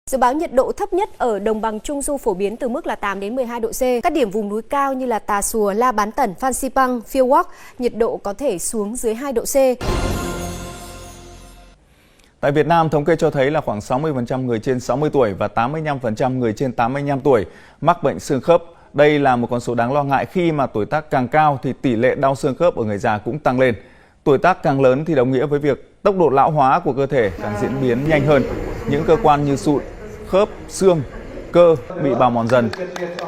Dự báo nhiệt độ thấp nhất ở đồng bằng Trung Du phổ biến từ mức là 8 đến 12 độ C. Các điểm vùng núi cao như là Tà Xùa, La Bán Tẩn, Phan Xipang, Phiêu Quắc, nhiệt độ có thể xuống dưới 2 độ C. Tại Việt Nam, thống kê cho thấy là khoảng 60% người trên 60 tuổi và 85% người trên 85 tuổi mắc bệnh xương khớp. Đây là một con số đáng lo ngại khi mà tuổi tác càng cao thì tỷ lệ đau xương khớp ở người già cũng tăng lên. Tuổi tác càng lớn thì đồng nghĩa với việc tốc độ lão hóa của cơ thể càng diễn biến nhanh hơn. Những cơ quan như sụn, khớp, xương, cơ bị bào mòn dần,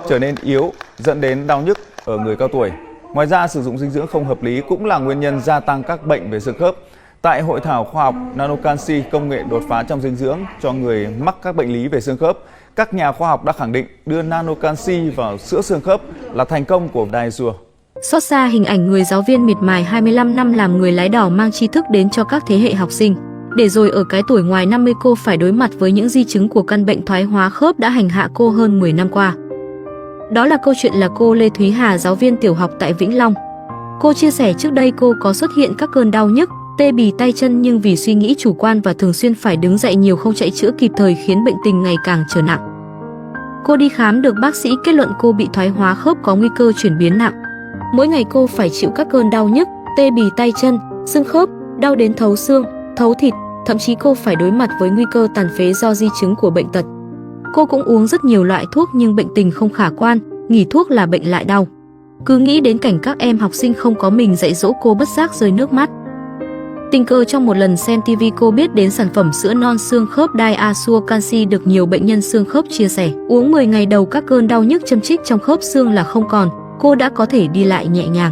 trở nên yếu, dẫn đến đau nhức ở người cao tuổi. Ngoài ra, sử dụng dinh dưỡng không hợp lý cũng là nguyên nhân gia tăng các bệnh về xương khớp. Tại hội thảo khoa học nano canxi, công nghệ đột phá trong dinh dưỡng cho người mắc các bệnh lý về xương khớp, các nhà khoa học đã khẳng định đưa nano canxi vào sữa xương khớp là thành công của Daesua. Xót xa hình ảnh người giáo viên miệt mài 25 năm làm người lái đò mang tri thức đến cho các thế hệ học sinh. Để rồi ở cái tuổi ngoài 50 cô phải đối mặt với những di chứng của căn bệnh thoái hóa khớp đã hành hạ cô hơn 10 năm qua. Đó là câu chuyện là cô Lê Thúy Hà, giáo viên tiểu học tại Vĩnh Long. Cô chia sẻ trước đây cô có xuất hiện các cơn đau nhức, tê bì tay chân nhưng vì suy nghĩ chủ quan và thường xuyên phải đứng dậy nhiều không chạy chữa kịp thời khiến bệnh tình ngày càng trở nặng. Cô đi khám được bác sĩ kết luận cô bị thoái hóa khớp có nguy cơ chuyển biến nặng. Mỗi ngày cô phải chịu các cơn đau nhức, tê bì tay chân, xương khớp, đau đến thấu xương, thấu thịt, thậm chí cô phải đối mặt với nguy cơ tàn phế do di chứng của bệnh tật. Cô cũng uống rất nhiều loại thuốc nhưng bệnh tình không khả quan, nghỉ thuốc là bệnh lại đau. Cứ nghĩ đến cảnh các em học sinh không có mình dạy dỗ cô bất giác rơi nước mắt. Tình cờ trong một lần xem TV cô biết đến sản phẩm sữa non xương khớp Daesua Canxi được nhiều bệnh nhân xương khớp chia sẻ. Uống 10 ngày đầu các cơn đau nhức châm chích trong khớp xương là không còn, cô đã có thể đi lại nhẹ nhàng.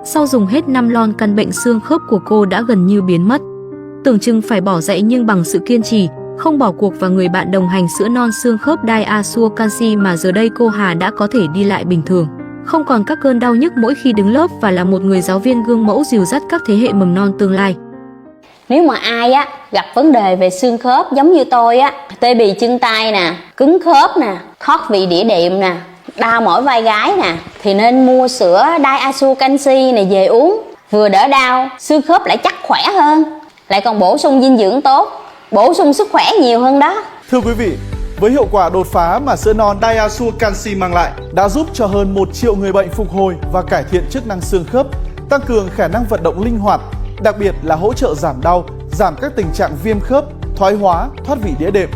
Sau dùng hết 5 lon căn bệnh xương khớp của cô đã gần như biến mất. Tưởng chừng phải bỏ dậy nhưng bằng sự kiên trì, không bỏ cuộc và người bạn đồng hành sữa non xương khớp Daesua Canxi mà giờ đây cô Hà đã có thể đi lại bình thường. Không còn các cơn đau nhức mỗi khi đứng lớp và là một người giáo viên gương mẫu dìu dắt các thế hệ mầm non tương lai. Nếu mà ai gặp vấn đề về xương khớp giống như tôi tê bì chân tay nè, cứng khớp nè, thoát vị đĩa đệm nè, đau mỏi vai gáy nè, thì nên mua sữa Daesua Canxi này về uống. Vừa đỡ đau, xương khớp lại chắc khỏe hơn, lại còn bổ sung dinh dưỡng tốt, bổ sung sức khỏe nhiều hơn đó. Thưa quý vị, với hiệu quả đột phá mà sữa non Daesua Canxi mang lại đã giúp cho hơn 1 triệu người bệnh phục hồi và cải thiện chức năng xương khớp, tăng cường khả năng vận động linh hoạt, đặc biệt là hỗ trợ giảm đau, giảm các tình trạng viêm khớp, thoái hóa, thoát vị đĩa đệm.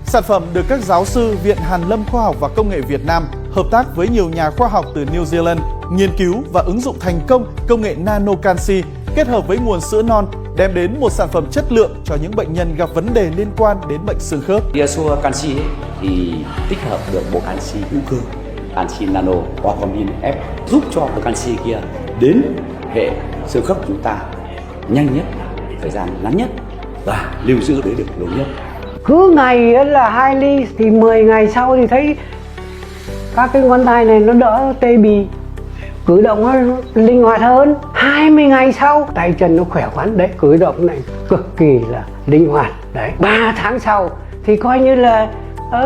Sản phẩm được các giáo sư Viện Hàn lâm Khoa học và Công nghệ Việt Nam hợp tác với nhiều nhà khoa học từ New Zealand nghiên cứu và ứng dụng thành công công nghệ nano canxi kết hợp với nguồn sữa non, đem đến một sản phẩm chất lượng cho những bệnh nhân gặp vấn đề liên quan đến bệnh xương khớp. Daesua Canxi thì tích hợp được bộ canxi hữu cơ, canxi nano qua combin F giúp cho bộ canxi kia đến hệ xương khớp của chúng ta nhanh nhất, thời gian ngắn nhất và lưu giữ được lâu nhất. Cứ ngày là 2 ly thì 10 ngày sau thì thấy các cái ngón tay này nó đỡ tê bì, cử động nó linh hoạt hơn. 20 ngày sau tay chân nó khỏe khoắn đấy, cử động này cực kỳ là linh hoạt đấy. 3 tháng sau thì coi như là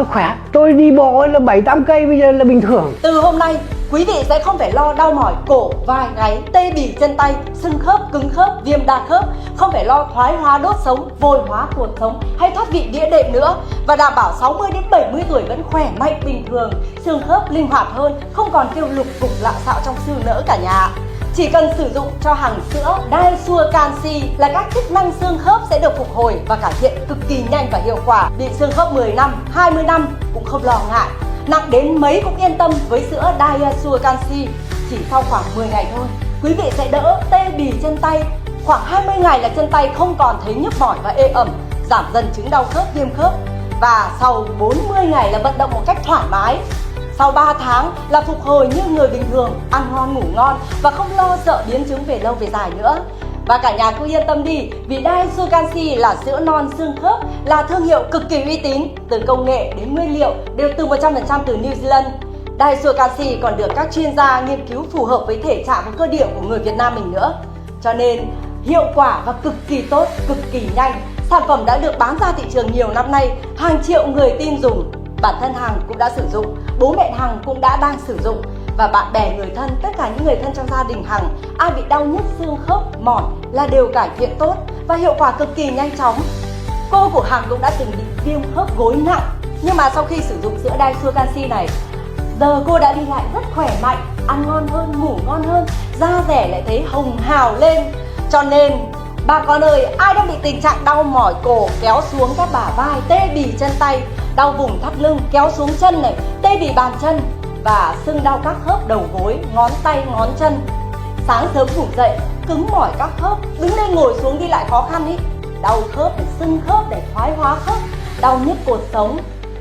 khỏe. Tôi đi bộ là 7-8 cây bây giờ là bình thường. Từ hôm nay quý vị sẽ không phải lo đau mỏi cổ, vai, gáy, tê bì chân tay, xương khớp, cứng khớp, viêm đa khớp, không phải lo thoái hóa đốt sống, vồi hóa cuộc sống hay thoát vị đĩa đệm nữa, và đảm bảo 60 đến 70 tuổi vẫn khỏe mạnh bình thường, xương khớp linh hoạt hơn, không còn kêu lục cục lạ xạo trong xương nữa cả nhà. Chỉ cần sử dụng cho hàng sữa Daesua Canxi là các chức năng xương khớp sẽ được phục hồi và cải thiện cực kỳ nhanh và hiệu quả. Bị xương khớp 10 năm, 20 năm cũng không lo ngại. Nặng đến mấy cũng yên tâm với sữa Daesua Canxi. Chỉ sau khoảng 10 ngày thôi, quý vị sẽ đỡ tê bì chân tay. Khoảng 20 ngày là chân tay không còn thấy nhức mỏi và ê ẩm, giảm dần chứng đau khớp, viêm khớp. Và sau 40 ngày là vận động một cách thoải mái. Sau 3 tháng là phục hồi như người bình thường, ăn ngon ngủ ngon và không lo sợ biến chứng về lâu về dài nữa. Và cả nhà cứ yên tâm đi, vì Daesua Canxi là sữa non xương khớp, là thương hiệu cực kỳ uy tín, từ công nghệ đến nguyên liệu đều từ 100% từ New Zealand. Daesua Canxi còn được các chuyên gia nghiên cứu phù hợp với thể trạng và cơ địa của người Việt Nam mình nữa. Cho nên hiệu quả và cực kỳ tốt, cực kỳ nhanh. Sản phẩm đã được bán ra thị trường nhiều năm nay, hàng triệu người tin dùng. Bản thân Hằng cũng đã sử dụng, bố mẹ Hằng cũng đang sử dụng, và bạn bè người thân, tất cả những người thân trong gia đình Hằng, ai bị đau nhức xương khớp, mỏi là đều cải thiện tốt và hiệu quả cực kỳ nhanh chóng. Cô của Hằng cũng đã từng bị viêm khớp gối nặng, Nhưng mà sau khi sử dụng sữa Daisua Canxi này, giờ cô đã đi lại rất khỏe mạnh, ăn ngon hơn, ngủ ngon hơn, da dẻ lại thấy hồng hào lên. Cho nên bà con ơi, ai đang bị tình trạng đau mỏi cổ kéo xuống các bả vai, tê bì chân tay, đau vùng thắt lưng kéo xuống chân này, tê bì bàn chân và sưng đau các khớp đầu gối, ngón tay, ngón chân, sáng sớm ngủ dậy cứng mỏi các khớp, đứng lên ngồi xuống đi lại khó khăn ý, đau khớp để sưng khớp, để thoái hóa khớp, đau nhức cột sống,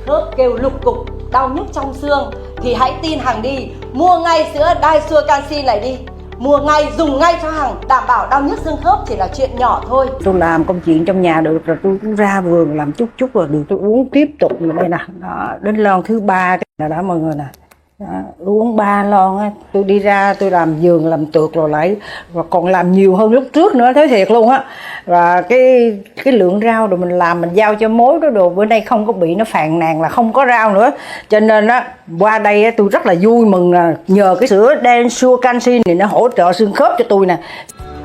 khớp kêu lục cục, đau nhức trong xương, thì hãy tin Hằng đi, mua ngay sữa Daisua Canxi này đi. Mua ngay, dùng ngay cho Hằng, đảm bảo đau nhức xương khớp chỉ là chuyện nhỏ thôi. Tôi làm công chuyện trong nhà được rồi, tôi cũng ra vườn làm chút rồi được, tôi uống tiếp tục rồi đây nè. Đó, đến lon thứ 3 là đó mọi người nè. Đó, uống 3 lon á, tôi đi ra tôi làm vườn làm tược rồi lại và còn làm nhiều hơn lúc trước nữa, thấy thiệt luôn á. Và cái lượng rau rồi mình làm mình giao cho mối đó đồ bữa nay không có bị nó phàn nàn là không có rau nữa. Cho nên á qua đây á, tôi rất là vui mừng là nhờ cái sữa Daisua Canxi này nó hỗ trợ xương khớp cho tôi nè.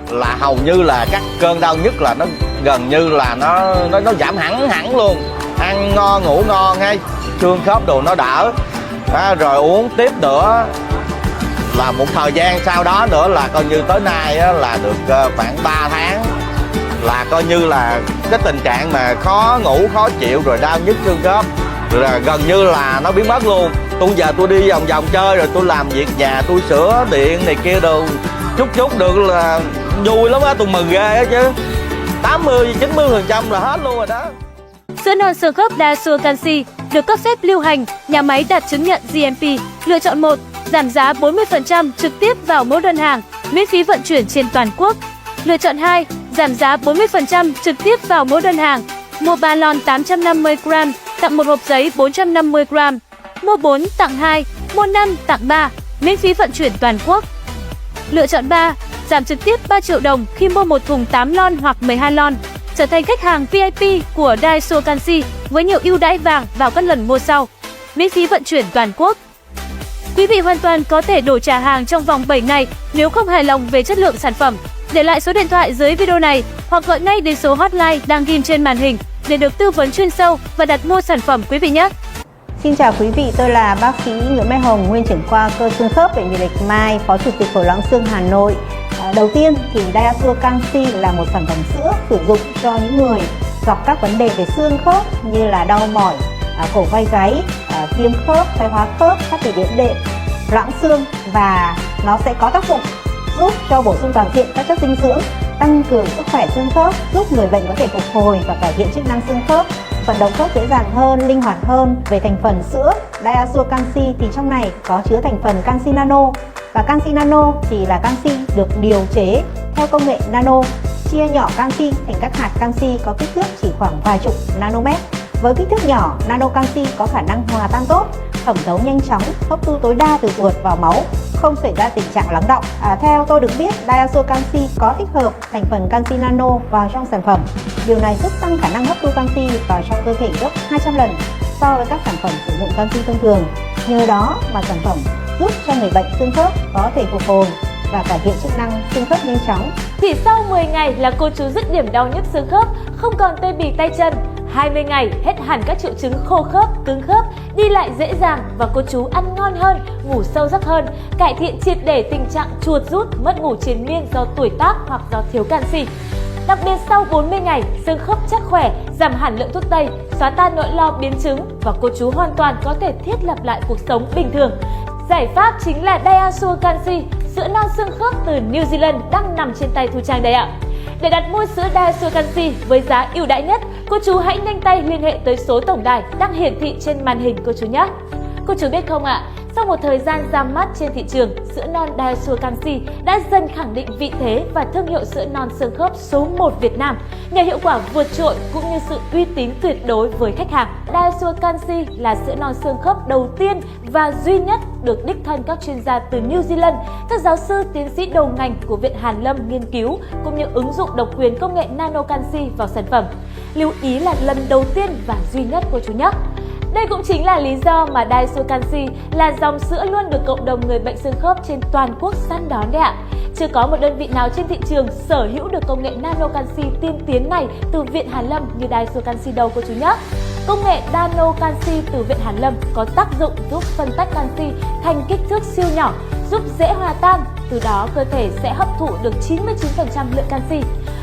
Là hầu như là các cơn đau nhức là nó gần như là nó giảm hẳn luôn, ăn ngon ngủ ngon hay xương khớp đồ nó đỡ. Rồi uống tiếp nữa là một thời gian sau đó nữa là coi như tới nay á, là được khoảng 3 tháng là coi như là cái tình trạng mà khó ngủ khó chịu rồi đau nhức xương khớp rồi là gần như là nó biến mất luôn. Tôi giờ tôi đi vòng vòng chơi rồi tôi làm việc nhà, tôi sửa điện này kia đồ chút được là vui lắm á, tôi mừng ghê á chứ. 80-90% là hết luôn rồi đó. Sữa non xương khớp Daisua Canxi được cấp phép lưu hành, nhà máy đạt chứng nhận GMP. Lựa chọn 1, giảm giá 40% trực tiếp vào mỗi đơn hàng, miễn phí vận chuyển trên toàn quốc. Lựa chọn 2, giảm giá 40% trực tiếp vào mỗi đơn hàng. Mua 3 lon 850g, tặng một hộp giấy 450g. Mua 4 tặng 2, mua 5 tặng 3, miễn phí vận chuyển toàn quốc. Lựa chọn 3, giảm trực tiếp 3 triệu đồng khi mua một thùng 8 lon hoặc 12 lon. Trở thành khách hàng VIP của Daisua Canxi với nhiều ưu đãi vàng vào các lần mua sau. Miễn phí vận chuyển toàn quốc. Quý vị hoàn toàn có thể đổi trả hàng trong vòng 7 ngày nếu không hài lòng về chất lượng sản phẩm. Để lại số điện thoại dưới video này hoặc gọi ngay đến số hotline đang ghim trên màn hình để được tư vấn chuyên sâu và đặt mua sản phẩm quý vị nhé. Xin chào quý vị, tôi là bác sĩ Nguyễn Mai Hồng, nguyên trưởng khoa cơ xương khớp bệnh viện Bạch Mai, phó chủ tịch Phổi loãng xương Hà Nội. Đầu tiên thì Daisua Canxi là một sản phẩm sữa sử dụng cho những người gặp các vấn đề về xương khớp như là đau mỏi, cổ vai gáy, viêm khớp, thoái hóa khớp, thoát vị đĩa đệm, loãng xương, và nó sẽ có tác dụng giúp cho bổ sung toàn diện các chất dinh dưỡng, tăng cường sức khỏe xương khớp, giúp người bệnh có thể phục hồi và cải thiện chức năng xương khớp, vận động khớp dễ dàng hơn, linh hoạt hơn. Về thành phần sữa Daisua Canxi thì trong này có chứa thành phần canxi nano, và canxi nano thì là canxi được điều chế theo công nghệ nano, chia nhỏ canxi thành các hạt canxi có kích thước chỉ khoảng vài chục nanomet. Với kích thước nhỏ, nano canxi có khả năng hòa tan tốt, thẩm thấu nhanh chóng, hấp thu tối đa từ ruột vào máu, không xảy ra tình trạng lắng đọng. Theo tôi được biết, Daisua Canxi có tích hợp thành phần canxi nano vào trong sản phẩm. Điều này giúp tăng khả năng hấp thu canxi vào trong cơ thể gấp 200 lần so với các sản phẩm sử dụng canxi thông thường. Nhờ đó mà sản phẩm giúp cho người bệnh xương khớp có thể phục hồi và cải thiện chức năng xương khớp nhanh chóng. Chỉ sau 10 ngày là cô chú dứt điểm đau nhức xương khớp, không còn tê bì tay chân. 20 ngày hết hẳn các triệu chứng khô khớp, cứng khớp, đi lại dễ dàng và cô chú ăn ngon hơn, ngủ sâu giấc hơn, cải thiện triệt để tình trạng chuột rút, mất ngủ triền miên do tuổi tác hoặc do thiếu canxi. Đặc biệt sau 40 ngày, xương khớp chắc khỏe, giảm hẳn lượng thuốc tây, xóa tan nỗi lo biến chứng và cô chú hoàn toàn có thể thiết lập lại cuộc sống bình thường. Giải pháp chính là Daisua Canxi, sữa non xương khớp từ New Zealand đang nằm trên tay Thu Trang đây ạ. Để đặt mua sữa Daisua Canxi với giá ưu đãi nhất, cô chú hãy nhanh tay liên hệ tới số tổng đài đang hiển thị trên màn hình cô chú nhé. Cô chú biết không ạ, sau một thời gian ra mắt trên thị trường, sữa non Daisua Canxi đã dần khẳng định vị thế và thương hiệu sữa non xương khớp số 1 Việt Nam nhờ hiệu quả vượt trội cũng như sự uy tín tuyệt đối với khách hàng. Daisua Canxi là sữa non xương khớp đầu tiên và duy nhất được đích thân các chuyên gia từ New Zealand, các giáo sư tiến sĩ đầu ngành của Viện Hàn Lâm nghiên cứu cũng như ứng dụng độc quyền công nghệ nano canxi vào sản phẩm. Lưu ý là lần đầu tiên và duy nhất cô chú nhé. Đây cũng chính là lý do mà Daisua Canxi là dòng sữa luôn được cộng đồng người bệnh xương khớp trên toàn quốc săn đón đấy ạ. Chưa có một đơn vị nào trên thị trường sở hữu được công nghệ nano canxi tiên tiến này từ Viện Hàn Lâm như Daisua Canxi đâu cô chú nhé. Công nghệ nano canxi từ Viện Hàn Lâm có tác dụng giúp phân tách canxi thành kích thước siêu nhỏ, giúp dễ hòa tan, từ đó cơ thể sẽ hấp thụ được 99% lượng canxi.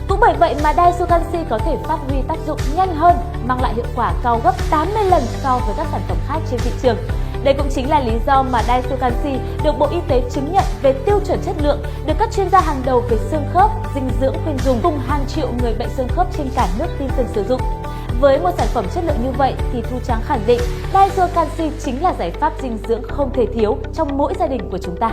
Cũng bởi vậy mà Diaso canxi có thể phát huy tác dụng nhanh hơn, mang lại hiệu quả cao gấp 80 lần so với các sản phẩm khác trên thị trường. Đây cũng chính là lý do mà Diaso canxi được Bộ Y tế chứng nhận về tiêu chuẩn chất lượng, được các chuyên gia hàng đầu về xương khớp, dinh dưỡng khuyên dùng cùng hàng triệu người bệnh xương khớp trên cả nước tin tưởng sử dụng. Với một sản phẩm chất lượng như vậy thì Thu Trang khẳng định Diaso canxi chính là giải pháp dinh dưỡng không thể thiếu trong mỗi gia đình của chúng ta.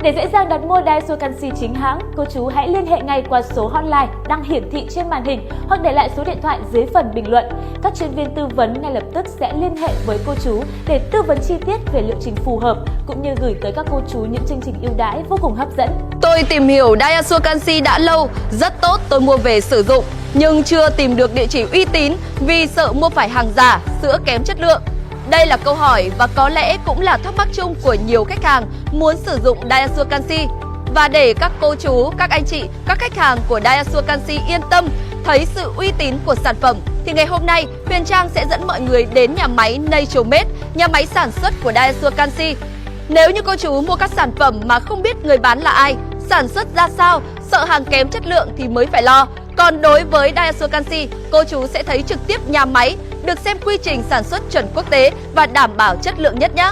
Để dễ dàng đặt mua Diaso canxi chính hãng, cô chú hãy liên hệ ngay qua số hotline đang hiển thị trên màn hình hoặc để lại số điện thoại dưới phần bình luận. Các chuyên viên tư vấn ngay lập tức sẽ liên hệ với cô chú để tư vấn chi tiết về liệu trình phù hợp cũng như gửi tới các cô chú những chương trình ưu đãi vô cùng hấp dẫn. Tôi tìm hiểu Diaso canxi đã lâu, rất tốt, tôi mua về sử dụng nhưng chưa tìm được địa chỉ uy tín vì sợ mua phải hàng giả, sữa kém chất lượng. Đây là câu hỏi và có lẽ cũng là thắc mắc chung của nhiều khách hàng muốn sử dụng Diaso canxi. Và để các cô chú, các anh chị, các khách hàng của Diaso canxi yên tâm thấy sự uy tín của sản phẩm thì ngày hôm nay Huyền Trang sẽ dẫn mọi người đến nhà máy Naturemade, nhà máy sản xuất của Diaso canxi. Nếu như cô chú mua các sản phẩm mà không biết người bán là ai, sản xuất ra sao, sợ hàng kém chất lượng thì mới phải lo. Còn đối với Diaso canxi, cô chú sẽ thấy trực tiếp nhà máy, được xem quy trình sản xuất chuẩn quốc tế và đảm bảo chất lượng nhất nhé.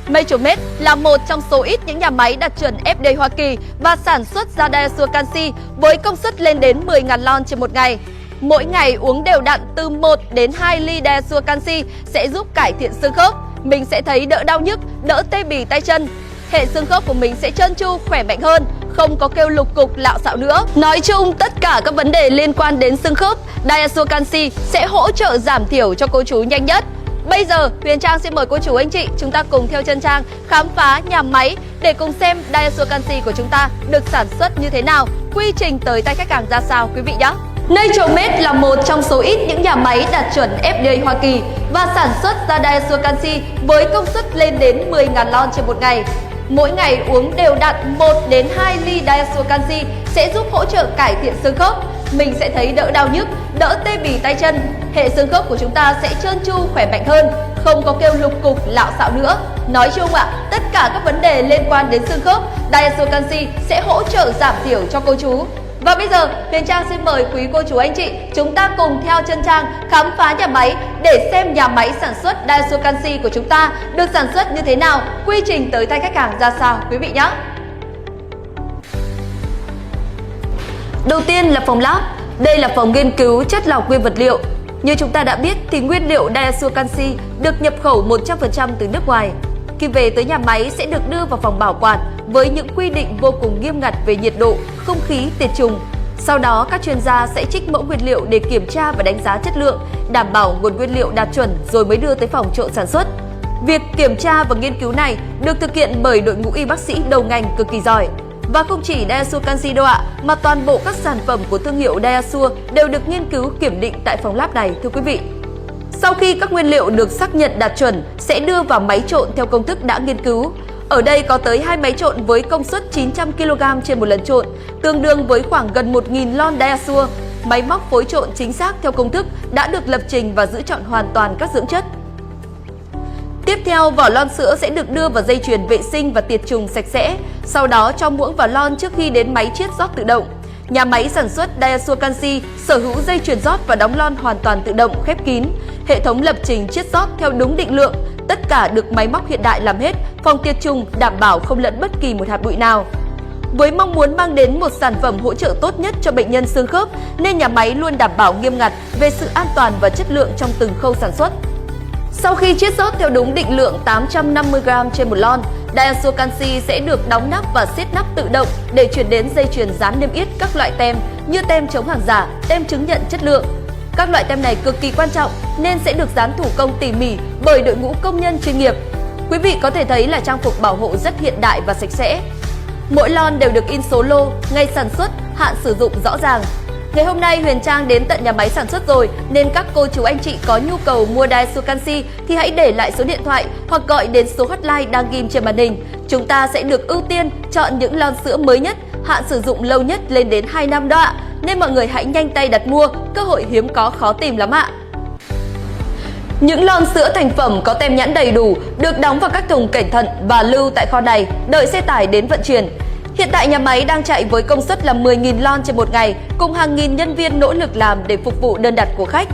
Naturemade là một trong số ít những nhà máy đạt chuẩn FDA Hoa Kỳ và sản xuất ra Diaso canxi với công suất lên đến 10.000 lon trên một ngày. Mỗi ngày uống đều đặn từ 1 đến 2 ly Diaso canxi sẽ giúp cải thiện xương khớp. Mình sẽ thấy đỡ đau nhức, đỡ tê bì tay chân. Hệ xương khớp của mình sẽ trơn tru, khỏe mạnh hơn, không có kêu lục cục lạo xạo nữa. Nói chung tất cả các vấn đề liên quan đến xương khớp, Diaso canxi sẽ hỗ trợ giảm thiểu cho cô chú nhanh nhất. Bây giờ Huyền Trang xin mời cô chú anh chị chúng ta cùng theo chân Trang khám phá nhà máy để cùng xem Diaso canxi của chúng ta được sản xuất như thế nào, quy trình tới tay khách hàng ra sao quý vị nhé. Naturemade là một trong số ít những nhà máy đạt chuẩn FDA Hoa Kỳ và sản xuất ra Diaso canxi với công suất lên đến 10.000 lon trên một ngày. Mỗi ngày uống đều đặn 1 đến 2 ly Diaso canxi sẽ giúp hỗ trợ cải thiện xương khớp. Mình sẽ thấy đỡ đau nhức, đỡ tê bì tay chân. Hệ xương khớp của chúng ta sẽ trơn tru, khỏe mạnh hơn, không có kêu lục cục, lạo xạo nữa. Nói chung tất cả các vấn đề liên quan đến xương khớp, Diaso canxi sẽ hỗ trợ giảm thiểu cho cô chú. Và bây giờ Huyền Trang xin mời quý cô chú anh chị chúng ta cùng theo chân Trang khám phá nhà máy để xem nhà máy sản xuất Diaso canxi của chúng ta được sản xuất như thế nào, quy trình tới tay khách hàng ra sao quý vị nhé. Đầu tiên là phòng lab. Đây là phòng nghiên cứu chất lọc nguyên vật liệu. Như chúng ta đã biết thì nguyên liệu Diaso canxi được nhập khẩu 100% từ nước ngoài. Khi về tới nhà máy sẽ được đưa vào phòng bảo quản với những quy định vô cùng nghiêm ngặt về nhiệt độ, không khí, tiệt trùng. Sau đó các chuyên gia sẽ trích mẫu nguyên liệu để kiểm tra và đánh giá chất lượng, đảm bảo nguồn nguyên liệu đạt chuẩn rồi mới đưa tới phòng trộn sản xuất. Việc kiểm tra và nghiên cứu này được thực hiện bởi đội ngũ y bác sĩ đầu ngành cực kỳ giỏi. Và không chỉ Diaso canxi đâu ạ, mà toàn bộ các sản phẩm của thương hiệu Diaso đều được nghiên cứu kiểm định tại phòng lab này thưa quý vị. Sau khi các nguyên liệu được xác nhận đạt chuẩn sẽ đưa vào máy trộn theo công thức đã nghiên cứu. Ở đây có tới 2 máy trộn với công suất 900 kg trên một lần trộn, tương đương với khoảng gần 1.000 lon Diaso. Máy móc phối trộn chính xác theo công thức đã được lập trình và giữ trọn hoàn toàn các dưỡng chất. Tiếp theo, vỏ lon sữa sẽ được đưa vào dây chuyền vệ sinh và tiệt trùng sạch sẽ, sau đó cho muỗng vào lon trước khi đến máy chiết rót tự động. Nhà máy sản xuất Diaso canxi sở hữu dây chuyền rót và đóng lon hoàn toàn tự động khép kín. Hệ thống lập trình chiết rót theo đúng định lượng, tất cả được máy móc hiện đại làm hết, phòng tiệt trùng đảm bảo không lẫn bất kỳ một hạt bụi nào. Với mong muốn mang đến một sản phẩm hỗ trợ tốt nhất cho bệnh nhân xương khớp nên nhà máy luôn đảm bảo nghiêm ngặt về sự an toàn và chất lượng trong từng khâu sản xuất. Sau khi chiết rót theo đúng định lượng 850g trên một lon, Diaso canxi sẽ được đóng nắp và siết nắp tự động để chuyển đến dây chuyền dán niêm yết các loại tem như tem chống hàng giả, tem chứng nhận chất lượng. Các loại tem này cực kỳ quan trọng nên sẽ được dán thủ công tỉ mỉ bởi đội ngũ công nhân chuyên nghiệp. Quý vị có thể thấy là trang phục bảo hộ rất hiện đại và sạch sẽ. Mỗi lon đều được in số lô, ngày sản xuất, hạn sử dụng rõ ràng. Ngày hôm nay Huyền Trang đến tận nhà máy sản xuất rồi nên các cô chú anh chị có nhu cầu mua Diaso canxi thì hãy để lại số điện thoại hoặc gọi đến số hotline đang ghim trên màn hình. Chúng ta sẽ được ưu tiên chọn những lon sữa mới nhất, hạn sử dụng lâu nhất lên đến 2 năm đó ạ. Nên mọi người hãy nhanh tay đặt mua, cơ hội hiếm có khó tìm lắm ạ. Những lon sữa thành phẩm có tem nhãn đầy đủ được đóng vào các thùng cẩn thận và lưu tại kho này, đợi xe tải đến vận chuyển. Hiện tại nhà máy đang chạy với công suất là 10.000 lon trên một ngày, cùng hàng nghìn nhân viên nỗ lực làm để phục vụ đơn đặt của khách.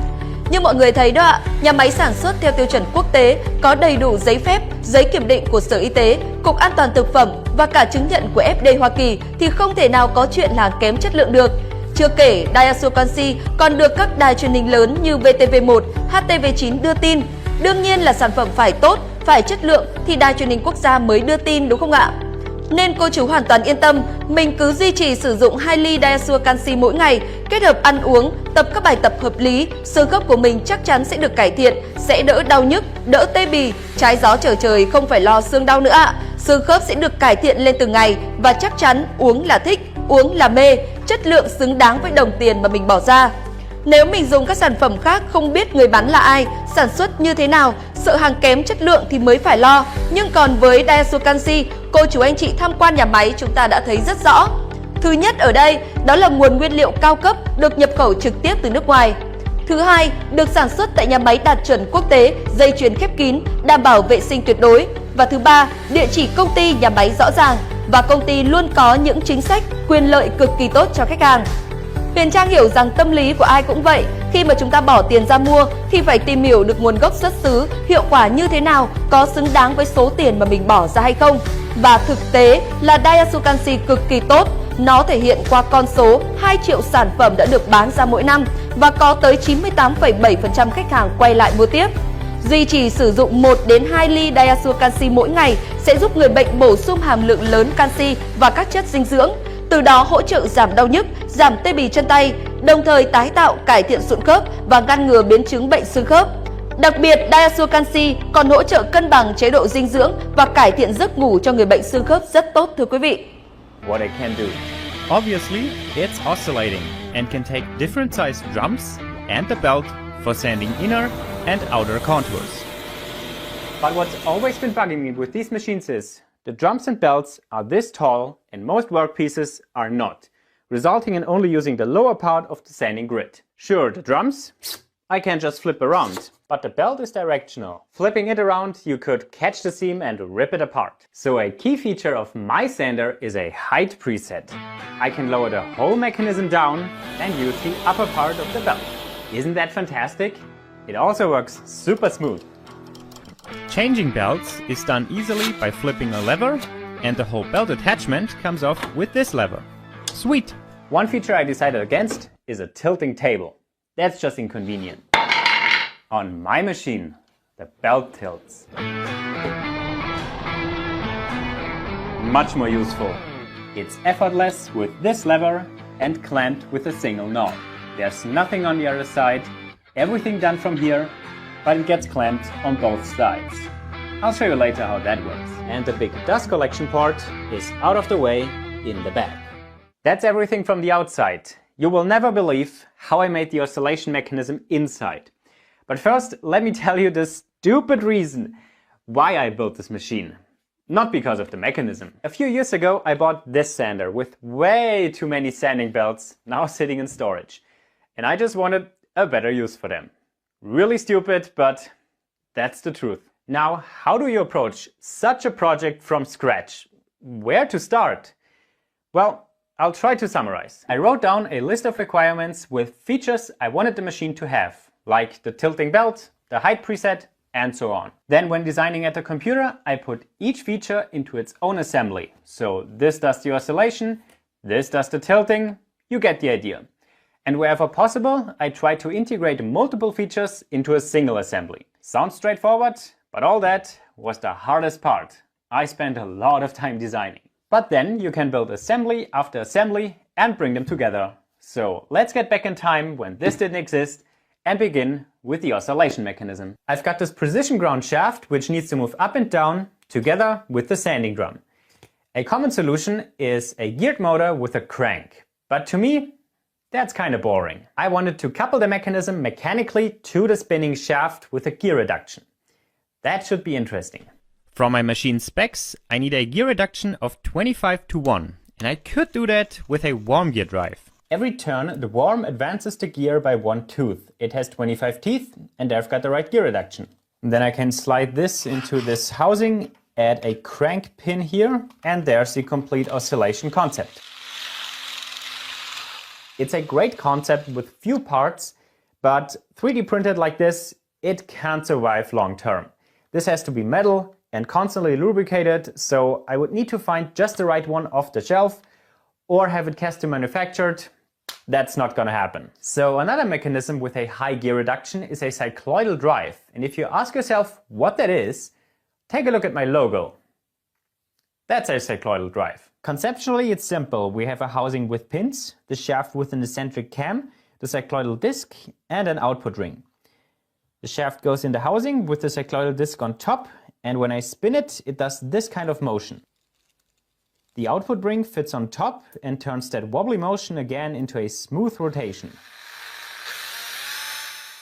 Như mọi người thấy đó ạ, nhà máy sản xuất theo tiêu chuẩn quốc tế, có đầy đủ giấy phép, giấy kiểm định của Sở Y tế, Cục An toàn Thực phẩm và cả chứng nhận của FDA Hoa Kỳ thì không thể nào có chuyện là kém chất lượng được. Chưa kể, Diazo Canxi còn được các đài truyền hình lớn như VTV1, HTV9 đưa tin. Đương nhiên là sản phẩm phải tốt, phải chất lượng thì đài truyền hình quốc gia mới đưa tin, đúng không ạ? Nên cô chú hoàn toàn yên tâm, mình cứ duy trì sử dụng 2 ly Diazo Canxi mỗi ngày, kết hợp ăn uống, tập các bài tập hợp lý, xương khớp của mình chắc chắn sẽ được cải thiện, sẽ đỡ đau nhức, đỡ tê bì, trái gió trở trời không phải lo xương đau nữa ạ. Xương khớp sẽ được cải thiện lên từng ngày và chắc chắn uống là thích, uống là mê, chất lượng xứng đáng với đồng tiền mà mình bỏ ra. Nếu mình dùng các sản phẩm khác không biết người bán là ai, sản xuất như thế nào, sợ hàng kém chất lượng thì mới phải lo. Nhưng còn với Diazo Canxi, cô chú anh chị tham quan nhà máy chúng ta đã thấy rất rõ. Thứ nhất ở đây, đó là nguồn nguyên liệu cao cấp được nhập khẩu trực tiếp từ nước ngoài. Thứ hai, được sản xuất tại nhà máy đạt chuẩn quốc tế, dây chuyền khép kín, đảm bảo vệ sinh tuyệt đối. Và thứ ba, địa chỉ công ty nhà máy rõ ràng và công ty luôn có những chính sách, quyền lợi cực kỳ tốt cho khách hàng. Huyền Trang hiểu rằng tâm lý của ai cũng vậy, khi mà chúng ta bỏ tiền ra mua thì phải tìm hiểu được nguồn gốc xuất xứ, hiệu quả như thế nào, có xứng đáng với số tiền mà mình bỏ ra hay không. Và thực tế là Diazo Canxi cực kỳ tốt, nó thể hiện qua con số 2 triệu sản phẩm đã được bán ra mỗi năm và có tới 98,7% khách hàng quay lại mua tiếp. Duy trì sử dụng 1 đến 2 ly Diazo Canxi mỗi ngày sẽ giúp người bệnh bổ sung hàm lượng lớn canxi và các chất dinh dưỡng, từ đó hỗ trợ giảm đau nhức, giảm tê bì chân tay, đồng thời tái tạo, cải thiện sụn khớp và ngăn ngừa biến chứng bệnh xương khớp. Đặc biệt, Diazo Canxi còn hỗ trợ cân bằng chế độ dinh dưỡng và cải thiện giấc ngủ cho người bệnh xương khớp rất tốt thưa quý vị. What I can do. Obviously, it's oscillating and can take different size drums and the belt for sanding inner and outer contours. But what's always been bugging me with these machines is the drums and belts are this tall and most workpieces are not, resulting in only using the lower part of the sanding grid. Sure, the drums, I can just flip around, but the belt is directional. Flipping it around, you could catch the seam and rip it apart. So a key feature of my sander is a height preset. I can lower the whole mechanism down and use the upper part of the belt. Isn't that fantastic? It also works super smooth. Changing belts is done easily by flipping a lever, and the whole belt attachment comes off with this lever. Sweet! One feature I decided against is a tilting table. That's just inconvenient. On my machine, the belt tilts. Much more useful. It's effortless with this lever and clamped with a single knob. There's nothing on the other side, everything done from here, but it gets clamped on both sides. I'll show you later how that works. And the big dust collection part is out of the way in the back. That's everything from the outside. You will never believe how I made the oscillation mechanism inside. But first, let me tell you the stupid reason why I built this machine. Not because of the mechanism. A few years ago, I bought this sander with way too many sanding belts now sitting in storage. And I just wanted a better use for them. Really stupid, but that's the truth. Now, how do you approach such a project from scratch? Where to start? Well, I'll try to summarize. I wrote down a list of requirements with features I wanted the machine to have, like the tilting belt, the height preset, and so on. Then when designing at the computer, I put each feature into its own assembly. So this does the oscillation, this does the tilting, you get the idea. And wherever possible, I try to integrate multiple features into a single assembly. Sounds straightforward, but all that was the hardest part. I spent a lot of time designing. But then you can build assembly after assembly and bring them together. So let's get back in time when this didn't exist and begin with the oscillation mechanism. I've got this precision ground shaft which needs to move up and down together with the sanding drum. A common solution is a geared motor with a crank. But to me, that's kind of boring. I wanted to couple the mechanism mechanically to the spinning shaft with a gear reduction. That should be interesting. From my machine specs, I need a gear reduction of 25 to 1, and I could do that with a warm gear drive. Every turn, the worm advances the gear by 1 tooth. It has 25 teeth, and I've got the right gear reduction. And then I can slide this into this housing, add a crank pin here, and there's the complete oscillation concept. It's a great concept with few parts, but 3D printed like this, it can't survive long term. This has to be metal and constantly lubricated, so I would need to find just the right one off the shelf or have it custom manufactured. That's not gonna happen. So another mechanism with a high gear reduction is a cycloidal drive. And if you ask yourself what that is, take a look at my logo. That's a cycloidal drive. Conceptually, it's simple. We have a housing with pins, the shaft with an eccentric cam, the cycloidal disc, and an output ring. The shaft goes in the housing with the cycloidal disc on top, and when I spin it, it does this kind of motion. The output ring fits on top and turns that wobbly motion again into a smooth rotation.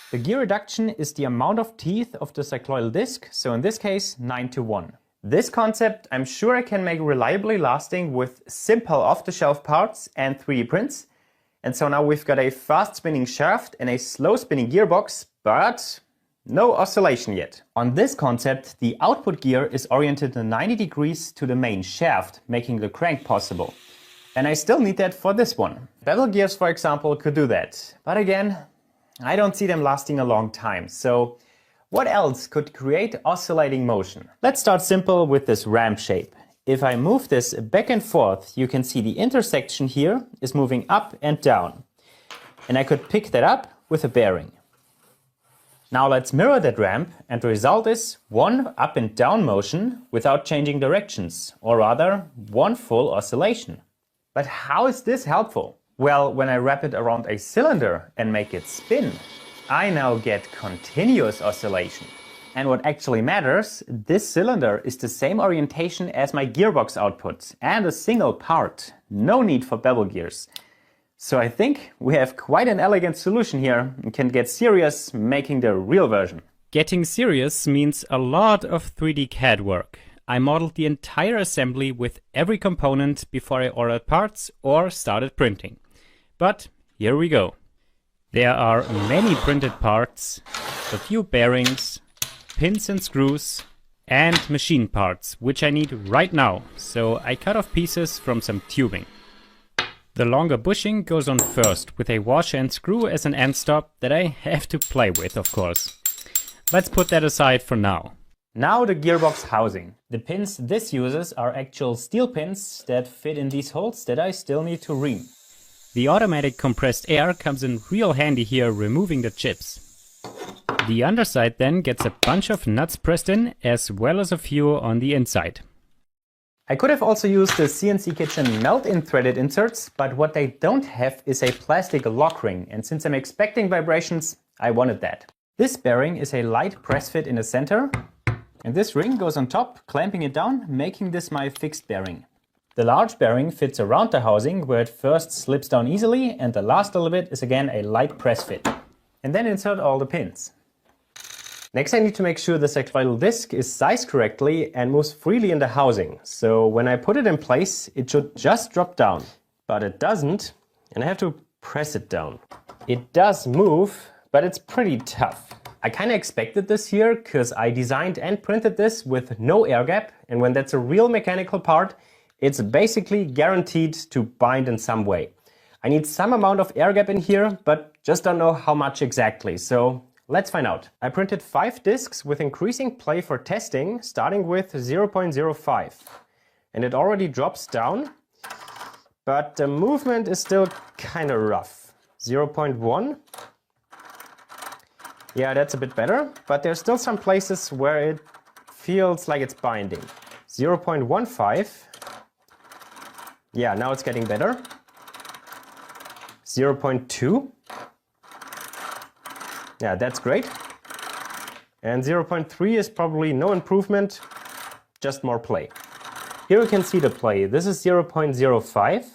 The gear reduction is the amount of teeth of the cycloidal disc, so in this case 9:1. This concept I'm sure I can make reliably lasting with simple off-the-shelf parts and 3D prints. And so now we've got a fast spinning shaft and a slow spinning gearbox, but no oscillation yet. On this concept, the output gear is oriented 90 degrees to the main shaft, making the crank possible. And I still need that for this one. Bevel gears, for example, could do that. But again, I don't see them lasting a long time. So what else could create oscillating motion? Let's start simple with this ramp shape. If I move this back and forth, you can see the intersection here is moving up and down. And I could pick that up with a bearing. Now let's mirror that ramp, and the result is one up and down motion without changing directions, or rather, one full oscillation. But how is this helpful? Well, when I wrap it around a cylinder and make it spin, I now get continuous oscillation. And what actually matters, this cylinder is the same orientation as my gearbox output and a single part. No need for bevel gears. So I think we have quite an elegant solution here and can get serious making the real version. Getting serious means a lot of 3D CAD work. I modeled the entire assembly with every component before I ordered parts or started printing. But here we go. There are many printed parts, a few bearings, pins and screws, and machine parts, which I need right now. So I cut off pieces from some tubing. The longer bushing goes on first with a washer and screw as an end stop that I have to play with, of course. Let's put that aside for now. Now the gearbox housing. The pins this uses are actual steel pins that fit in these holes that I still need to ream. The automatic compressed air comes in real handy here, removing the chips. The underside then gets a bunch of nuts pressed in, as well as a few on the inside. I could have also used the CNC Kitchen melt-in threaded inserts, but what they don't have is a plastic lock ring, and since I'm expecting vibrations, I wanted that. This bearing is a light press fit in the center, and this ring goes on top, clamping it down, making this my fixed bearing. The large bearing fits around the housing, where it first slips down easily, and the last little bit is again a light press fit. And then insert all the pins. Next, I need to make sure the cycloidal disc is sized correctly and moves freely in the housing. So when I put it in place, it should just drop down. But it doesn't, and I have to press it down. It does move, but it's pretty tough. I kind of expected this here, because I designed and printed this with no air gap, and when that's a real mechanical part, it's basically guaranteed to bind in some way. I need some amount of air gap in here, but just don't know how much exactly, so let's find out. I printed 5 discs with increasing play for testing, starting with 0.05. And it already drops down, but the movement is still kind of rough. 0.1. Yeah, that's a bit better, but there's still some places where it feels like it's binding. 0.15. Yeah, now it's getting better. 0.2. Yeah, that's great. And 0.3 is probably no improvement, just more play. Here you can see the play. This is 0.05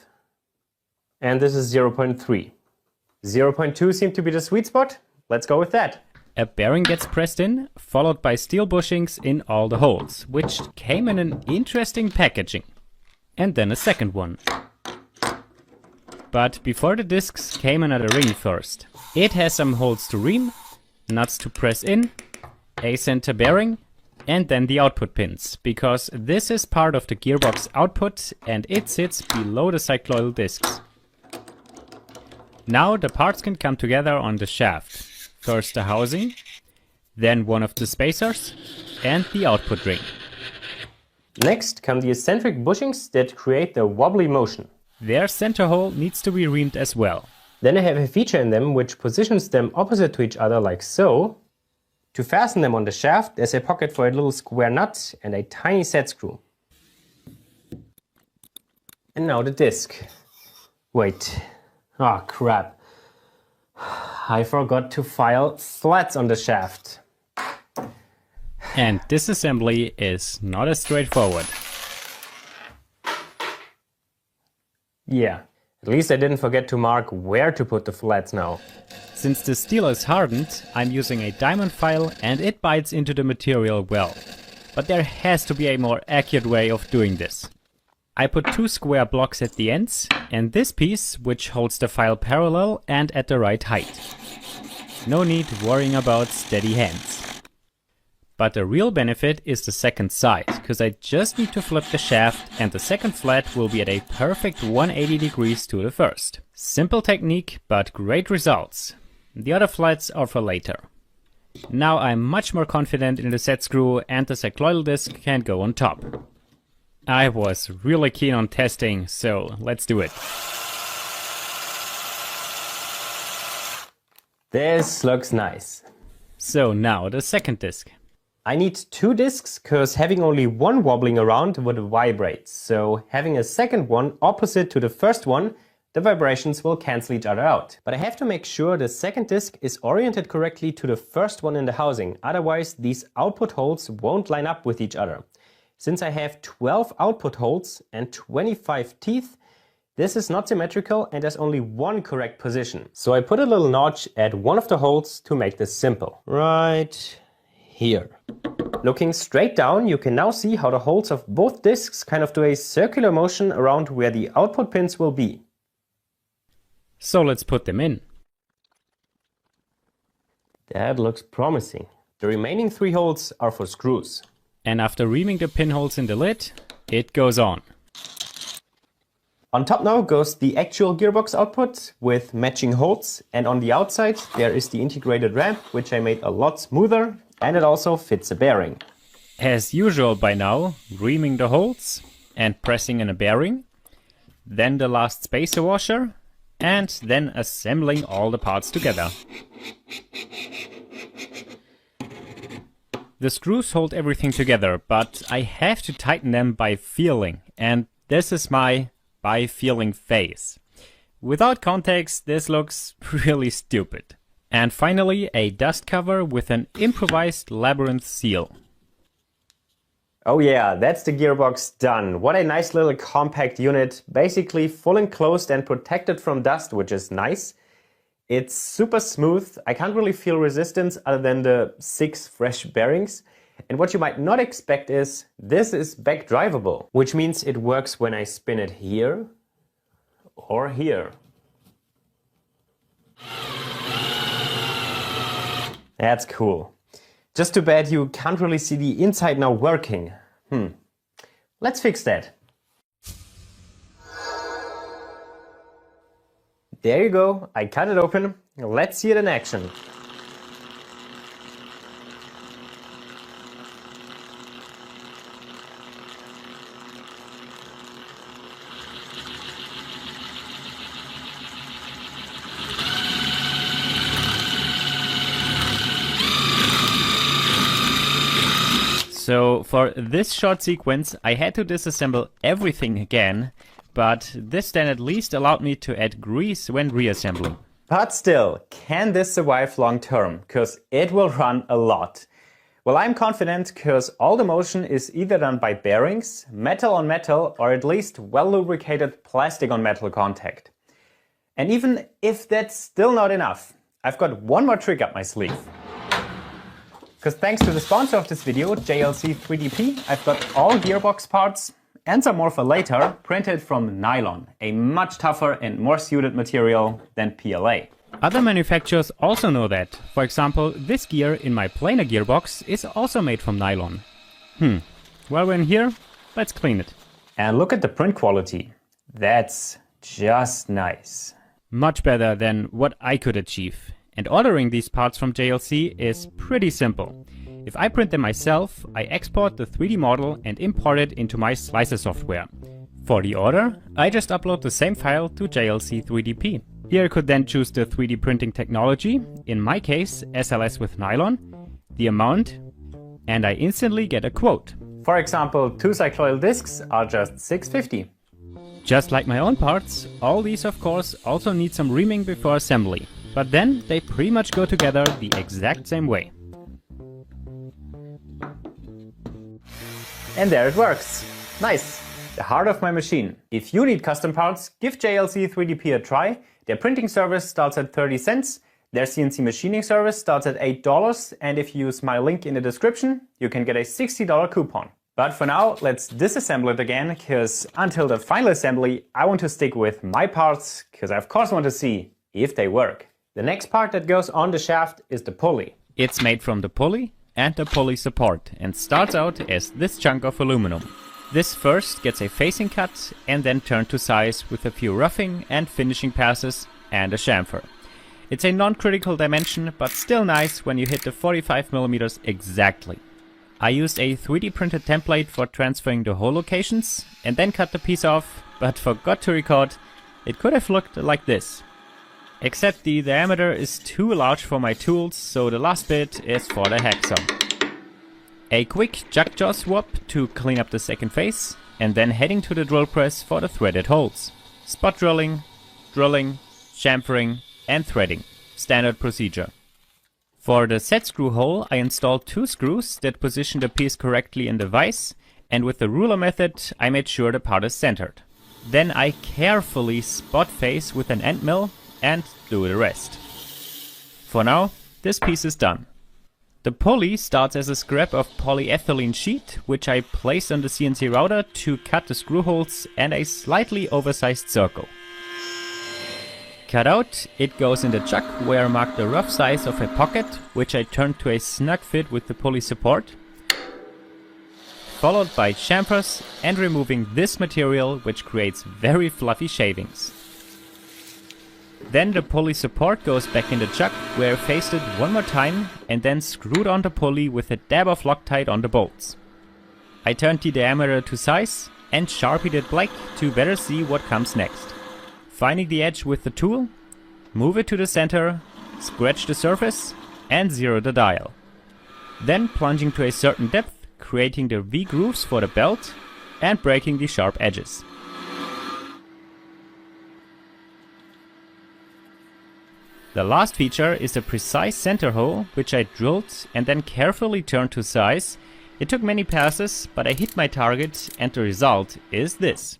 and this is 0.3. 0.2 seemed to be the sweet spot. Let's go with that. A bearing gets pressed in, followed by steel bushings in all the holes, which came in an interesting packaging. And then a second one. But before the discs came another ring first. It has some holes to ream, nuts to press in, a center bearing, and then the output pins, because this is part of the gearbox output and it sits below the cycloidal discs. Now the parts can come together on the shaft. First the housing, then one of the spacers, and the output ring. Next come the eccentric bushings that create the wobbly motion. Their center hole needs to be reamed as well. Then I have a feature in them which positions them opposite to each other like so. To fasten them on the shaft, there's a pocket for a little square nut and a tiny set screw. And now the disc. Wait. Oh crap. I forgot to file slats on the shaft. And disassembly is not as straightforward. Yeah, at least I didn't forget to mark where to put the flats now. Since the steel is hardened, I'm using a diamond file and it bites into the material well. But there has to be a more accurate way of doing this. I put 2 square blocks at the ends and this piece which holds the file parallel and at the right height. No need worrying about steady hands. But the real benefit is the second side, because I just need to flip the shaft and the second flat will be at a perfect 180 degrees to the first. Simple technique, but great results. The other flats are for later. Now I'm much more confident in the set screw and the cycloidal disc can go on top. I was really keen on testing, so let's do it. This looks nice. So now the second disc. I need 2 discs because having only one wobbling around would vibrate. So having a second one opposite to the first one, the vibrations will cancel each other out. But I have to make sure the second disc is oriented correctly to the first one in the housing. Otherwise these output holes won't line up with each other. Since I have 12 output holes and 25 teeth, this is not symmetrical and there's only one correct position. So I put a little notch at one of the holes to make this simple. Right here. Looking straight down, you can now see how the holes of both discs kind of do a circular motion around where the output pins will be. So let's put them in. That looks promising. The remaining 3 holes are for screws. And after reaming the pinholes in the lid, it goes on. On top now goes the actual gearbox output with matching holes, and on the outside there is the integrated ramp, which I made a lot smoother, and it also fits a bearing. As usual by now, reaming the holes and pressing in a bearing, then the last spacer washer, and then assembling all the parts together. The screws hold everything together, but I have to tighten them by feeling, and this is my by feeling phase. Without context, this looks really stupid. And finally, a dust cover with an improvised labyrinth seal. Oh yeah, that's the gearbox done. What a nice little compact unit, basically full enclosed and protected from dust, which is nice. It's super smooth. I can't really feel resistance other than the 6 fresh bearings. And what you might not expect is this is back drivable, which means it works when I spin it here or here. That's cool. Just too bad you can't really see the inside now working. Let's fix that. There you go, I cut it open. Let's see it in action. So for this short sequence, I had to disassemble everything again, but this then at least allowed me to add grease when reassembling. But still, can this survive long term? Because it will run a lot. Well, I'm confident because all the motion is either done by bearings, metal on metal, or at least well lubricated plastic on metal contact. And even if that's still not enough, I've got one more trick up my sleeve. Because thanks to the sponsor of this video, JLC 3DP, I've got all gearbox parts and some more for later, printed from nylon, a much tougher and more suited material than PLA. Other manufacturers also know that. For example, this gear in my planer gearbox is also made from nylon. While we're in here, let's clean it. And look at the print quality. That's just nice. Much better than what I could achieve. And ordering these parts from JLC is pretty simple. If I print them myself, I export the 3D model and import it into my slicer software. For the order, I just upload the same file to JLC 3DP. Here I could then choose the 3D printing technology, in my case SLS with nylon, the amount, and I instantly get a quote. For example, 2 cycloidal discs are just $6.50. Just like my own parts, all these of course also need some reaming before assembly, but then they pretty much go together the exact same way. And there it works. Nice. The heart of my machine. If you need custom parts, give JLC 3DP a try. Their printing service starts at 30 cents. Their CNC machining service starts at $8, and if you use my link in the description, you can get a $60 coupon. But for now, let's disassemble it again, because until the final assembly, I want to stick with my parts, because I of course want to see if they work. The next part that goes on the shaft is the pulley. It's made from the pulley and the pulley support, and starts out as this chunk of aluminum. This first gets a facing cut and then turned to size with a few roughing and finishing passes and a chamfer. It's a non-critical dimension, but still nice when you hit the 45mm exactly. I used a 3D printed template for transferring the hole locations and then cut the piece off, but forgot to record. It could have looked like this. Except the diameter is too large for my tools, so the last bit is for the hacksaw. A quick jack jaw swap to clean up the second face, and then heading to the drill press for the threaded holes. Spot drilling, chamfering, and threading. Standard procedure. For the set screw hole, I installed 2 screws that position the piece correctly in the vise, and with the ruler method I made sure the part is centered. Then I carefully spot face with an end mill and do the rest. For now, this piece is done. The pulley starts as a scrap of polyethylene sheet, which I placed on the CNC router to cut the screw holes and a slightly oversized circle. Cut out, it goes in the chuck where I marked the rough size of a pocket, which I turned to a snug fit with the pulley support, followed by chamfers and removing this material, which creates very fluffy shavings. Then the pulley support goes back in the chuck where I faced it one more time and then screwed on the pulley with a dab of Loctite on the bolts. I turned the diameter to size and sharpied it black to better see what comes next. Finding the edge with the tool, move it to the center, scratch the surface and zero the dial. Then plunging to a certain depth, creating the V-grooves for the belt and breaking the sharp edges. The last feature is a precise center hole, which I drilled and then carefully turned to size. It took many passes, but I hit my target and the result is this.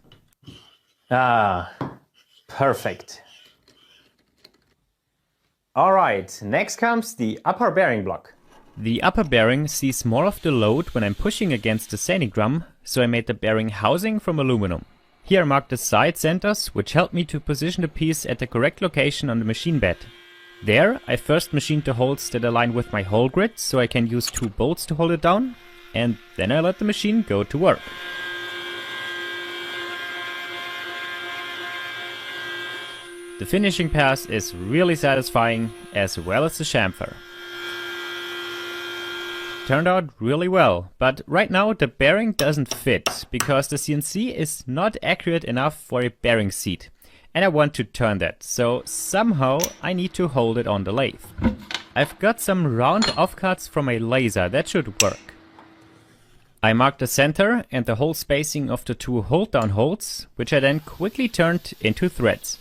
Perfect. Alright, next comes the upper bearing block. The upper bearing sees more of the load when I'm pushing against the sanding drum, so I made the bearing housing from aluminum. Here I marked the side centers, which helped me to position the piece at the correct location on the machine bed. There, I first machined the holes that align with my hole grid, so I can use 2 bolts to hold it down, and then I let the machine go to work. The finishing pass is really satisfying, as well as the chamfer. Turned out really well, but right now the bearing doesn't fit, because the CNC is not accurate enough for a bearing seat. And I want to turn that, so somehow I need to hold it on the lathe. I've got some round offcuts from a laser, that should work. I marked the center and the whole spacing of the 2 hold down holes, which I then quickly turned into threads.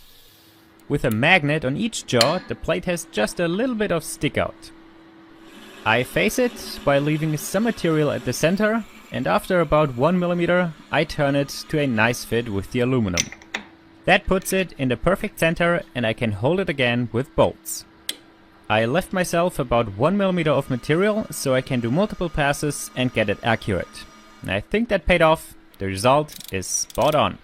With a magnet on each jaw, the plate has just a little bit of stick out. I face it while leaving some material at the center, and after about 1 mm, I turn it to a nice fit with the aluminum. That puts it in the perfect center and I can hold it again with bolts. I left myself about 1 mm of material so I can do multiple passes and get it accurate. I think that paid off, The result is spot on.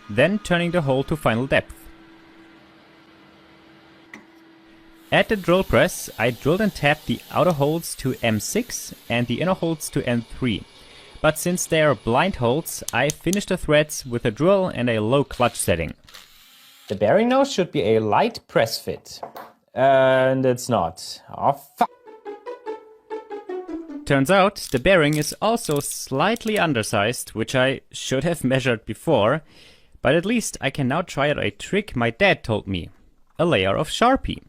Then turning the hole to final depth. At the drill press, I drilled and tapped the outer holes to M6 and the inner holes to M3. But since they are blind holes, I finished the threads with a drill and a low clutch setting. The bearing nose should be a light press fit. And it's not. Oh, fuck. Turns out the bearing is also slightly undersized, which I should have measured before, but at least I can now try out a trick my dad told me. A layer of Sharpie.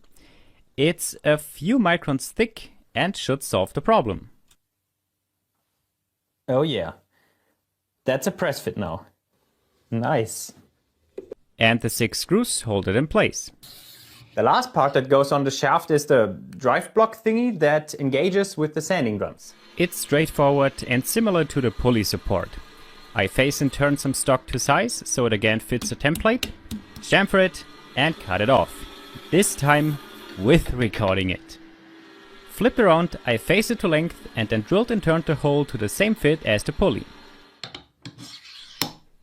It's a few microns thick and should solve the problem. Oh yeah. That's a press fit now. Nice. And the 6 screws hold it in place. The last part that goes on the shaft is the drive block thingy that engages with the sanding drums. It's straightforward and similar to the pulley support. I face and turn some stock to size so it again fits the template, chamfer it and cut it off. This time with recording it. Flipped around, I face it to length and then drilled and turned the hole to the same fit as the pulley.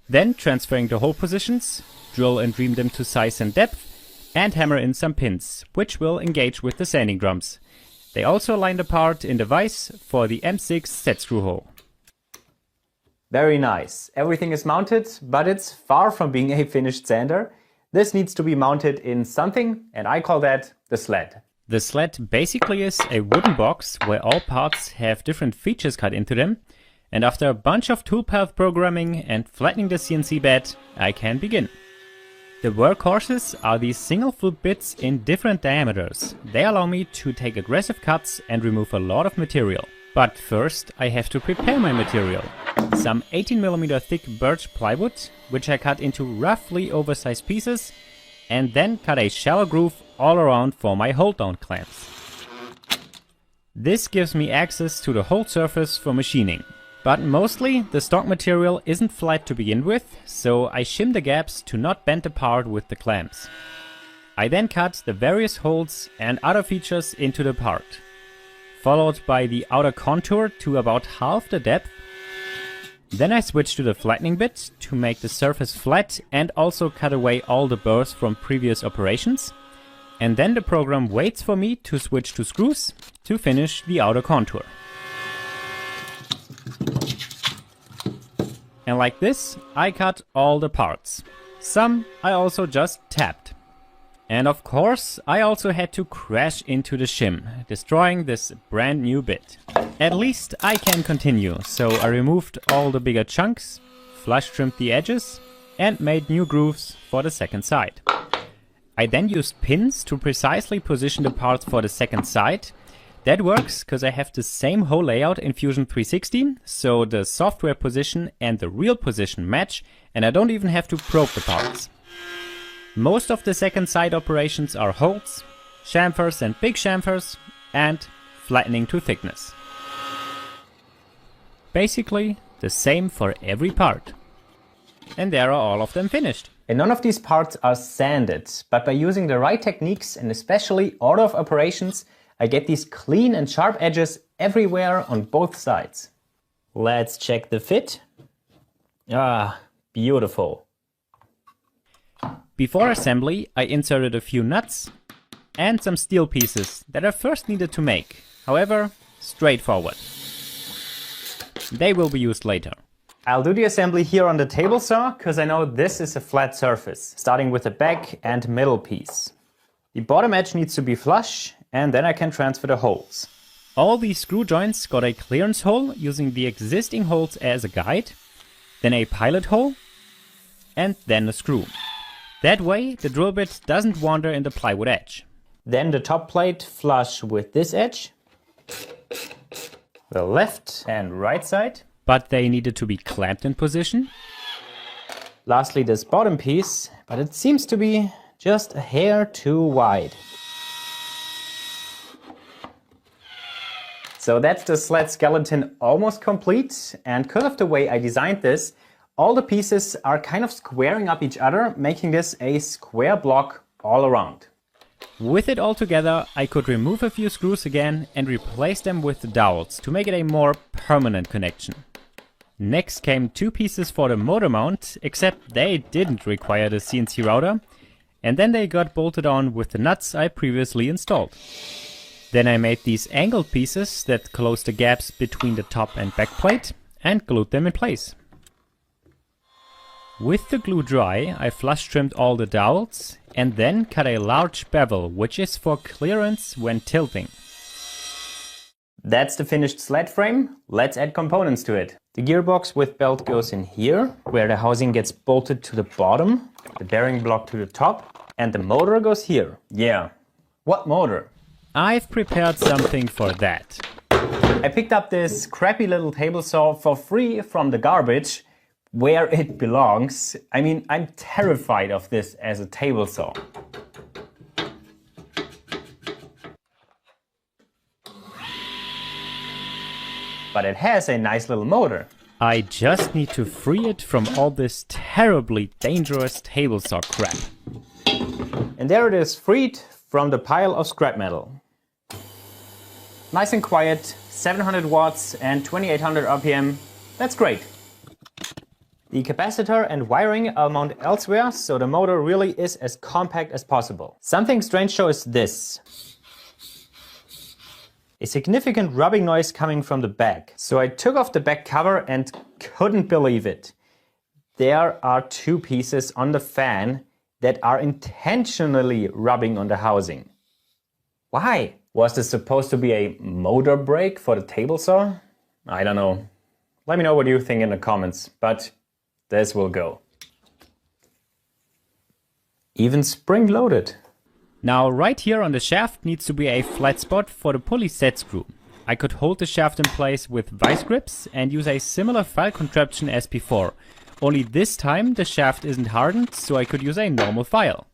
Then transferring the hole positions, drill and ream them to size and depth, and hammer in some pins, which will engage with the sanding drums. They also line the part in the vise for the M6 set screw hole. Very nice. Everything is mounted, but it's far from being a finished sander. This needs to be mounted in something, and I call that the sled. The sled basically is a wooden box where all parts have different features cut into them, and after a bunch of toolpath programming and flattening the CNC bed, I can begin. The workhorses are these single flute bits in different diameters. They allow me to take aggressive cuts and remove a lot of material. But first I have to prepare my material. Some 18mm thick birch plywood, which I cut into roughly oversized pieces, and then cut a shallow groove all around for my hold-down clamps. This gives me access to the whole surface for machining. But mostly the stock material isn't flat to begin with, so I shim the gaps to not bend apart with the clamps. I then cut the various holes and other features into the part, followed by the outer contour to about half the depth. Then I switch to the flattening bit to make the surface flat and also cut away all the burrs from previous operations. And then the program waits for me to switch to screws to finish the outer contour. And like this, I cut all the parts. Some I also just tapped. And of course, I also had to crash into the shim, destroying this brand new bit. At least I can continue, so I removed all the bigger chunks, flush trimmed the edges, and made new grooves for the second side. I then used pins to precisely position the parts for the second side. That works because I have the same hole layout in Fusion 360, so the software position and the real position match, and I don't even have to probe the parts. Most of the second side operations are holes, chamfers and big chamfers, and flattening to thickness. Basically the same for every part. And there are all of them finished. And none of these parts are sanded, but by using the right techniques and especially order of operations, I get these clean and sharp edges everywhere on both sides. Let's check the fit. Ah, beautiful. Before assembly, I inserted a few nuts and some steel pieces that I first needed to make. However, straightforward. They will be used later. I'll do the assembly here on the table saw, because I know this is a flat surface, starting with the back and middle piece. The bottom edge needs to be flush, and then I can transfer the holes. All these screw joints got a clearance hole using the existing holes as a guide, then a pilot hole, and then a screw. That way the drill bit doesn't wander in the plywood edge. Then the top plate flush with this edge, the left and right side. But they needed to be clamped in position. Lastly, this bottom piece, but it seems to be just a hair too wide. So that's the sled skeleton almost complete, and because of the way I designed this, all the pieces are kind of squaring up each other, making this a square block all around. With it all together, I could remove a few screws again and replace them with the dowels to make it a more permanent connection. Next came 2 pieces for the motor mount, except they didn't require the CNC router, and then they got bolted on with the nuts I previously installed. Then I made these angled pieces that close the gaps between the top and back plate and glued them in place. With the glue dry, I flush trimmed all the dowels and then cut a large bevel, which is for clearance when tilting. That's the finished sled frame. Let's add components to it. The gearbox with belt goes in here, where the housing gets bolted to the bottom, the bearing block to the top, and the motor goes here. Yeah, what motor? I've prepared something for that. I picked up this crappy little table saw for free from the garbage, where it belongs. I mean, I'm terrified of this as a table saw. But it has a nice little motor. I just need to free it from all this terribly dangerous table saw crap. And there it is, freed from the pile of scrap metal. Nice and quiet, 700 watts and 2800 RPM. That's great. The capacitor and wiring I'll mount elsewhere, so the motor really is as compact as possible. Something strange though is this. A significant rubbing noise coming from the back. So I took off the back cover and couldn't believe it. There are 2 pieces on the fan that are intentionally rubbing on the housing. Why? Was this supposed to be a motor brake for the table saw? I don't know. Let me know what you think in the comments, but this will go. Even spring-loaded. Now right here on the shaft needs to be a flat spot for the pulley set screw. I could hold the shaft in place with vice grips and use a similar file contraption as before. Only this time the shaft isn't hardened, so I could use a normal file.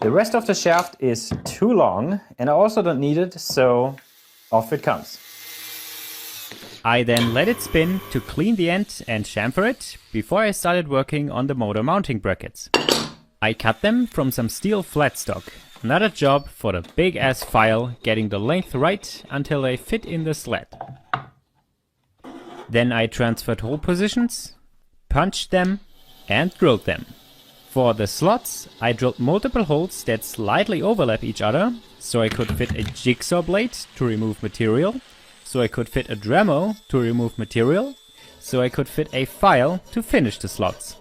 The rest of the shaft is too long and I also don't need it, so off it comes. I then let it spin to clean the end and chamfer it before I started working on the motor mounting brackets. I cut them from some steel flat stock. Another job for the big ass file, getting the length right until they fit in the sled. Then I transferred hole positions, punched them and drilled them. For the slots, I drilled multiple holes that slightly overlap each other, so I could fit a jigsaw blade to remove material, so I could fit a Dremel to remove material, so I could fit a file to finish the slots.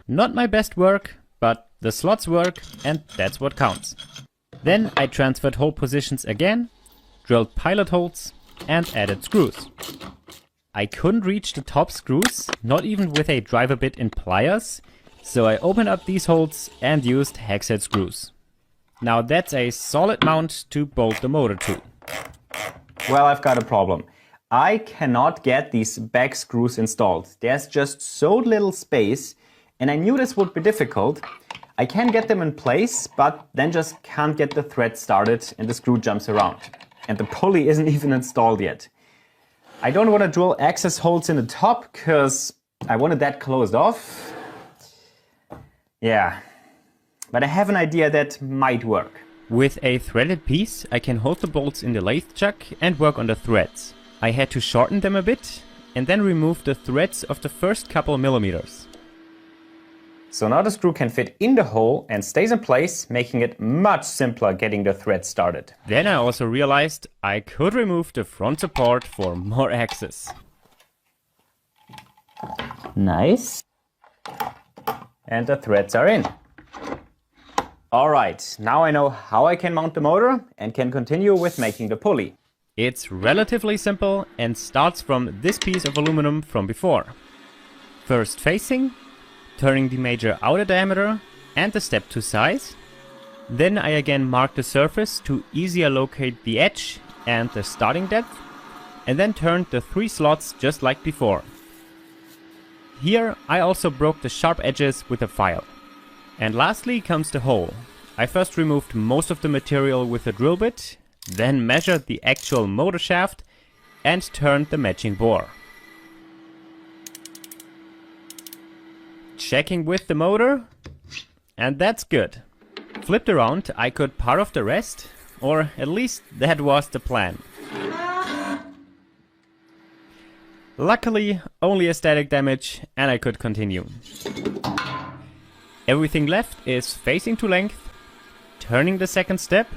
Not my best work, but the slots work and that's what counts. Then I transferred hole positions again, drilled pilot holes and added screws. I couldn't reach the top screws, not even with a driver bit and pliers, so I opened up these holes and used hex head screws. Now that's a solid mount to bolt the motor to. Well, I've got a problem. I cannot get these back screws installed. There's just so little space, and I knew this would be difficult. I can get them in place, but then just can't get the thread started and the screw jumps around. And the pulley isn't even installed yet. I don't want to drill access holes in the top, because I wanted that closed off. Yeah, but I have an idea that might work. With a threaded piece, I can hold the bolts in the lathe chuck and work on the threads. I had to shorten them a bit and then remove the threads of the first couple millimeters. So now the screw can fit in the hole and stays in place, making it much simpler getting the thread started. Then I also realized I could remove the front support for more access. Nice. And the threads are in. Alright, now I know how I can mount the motor and can continue with making the pulley. It's relatively simple and starts from this piece of aluminum from before. First facing, turning the major outer diameter and the step to size. Then I again mark the surface to easier locate the edge and the starting depth, and then turned the 3 slots just like before. Here I also broke the sharp edges with a file. And lastly comes the hole. I first removed most of the material with a drill bit, then measured the actual motor shaft and turned the matching bore. Checking with the motor, and that's good. Flipped around, I could part off the rest, or at least that was the plan. Luckily, only a static damage and I could continue. Everything left is facing to length, turning the second step,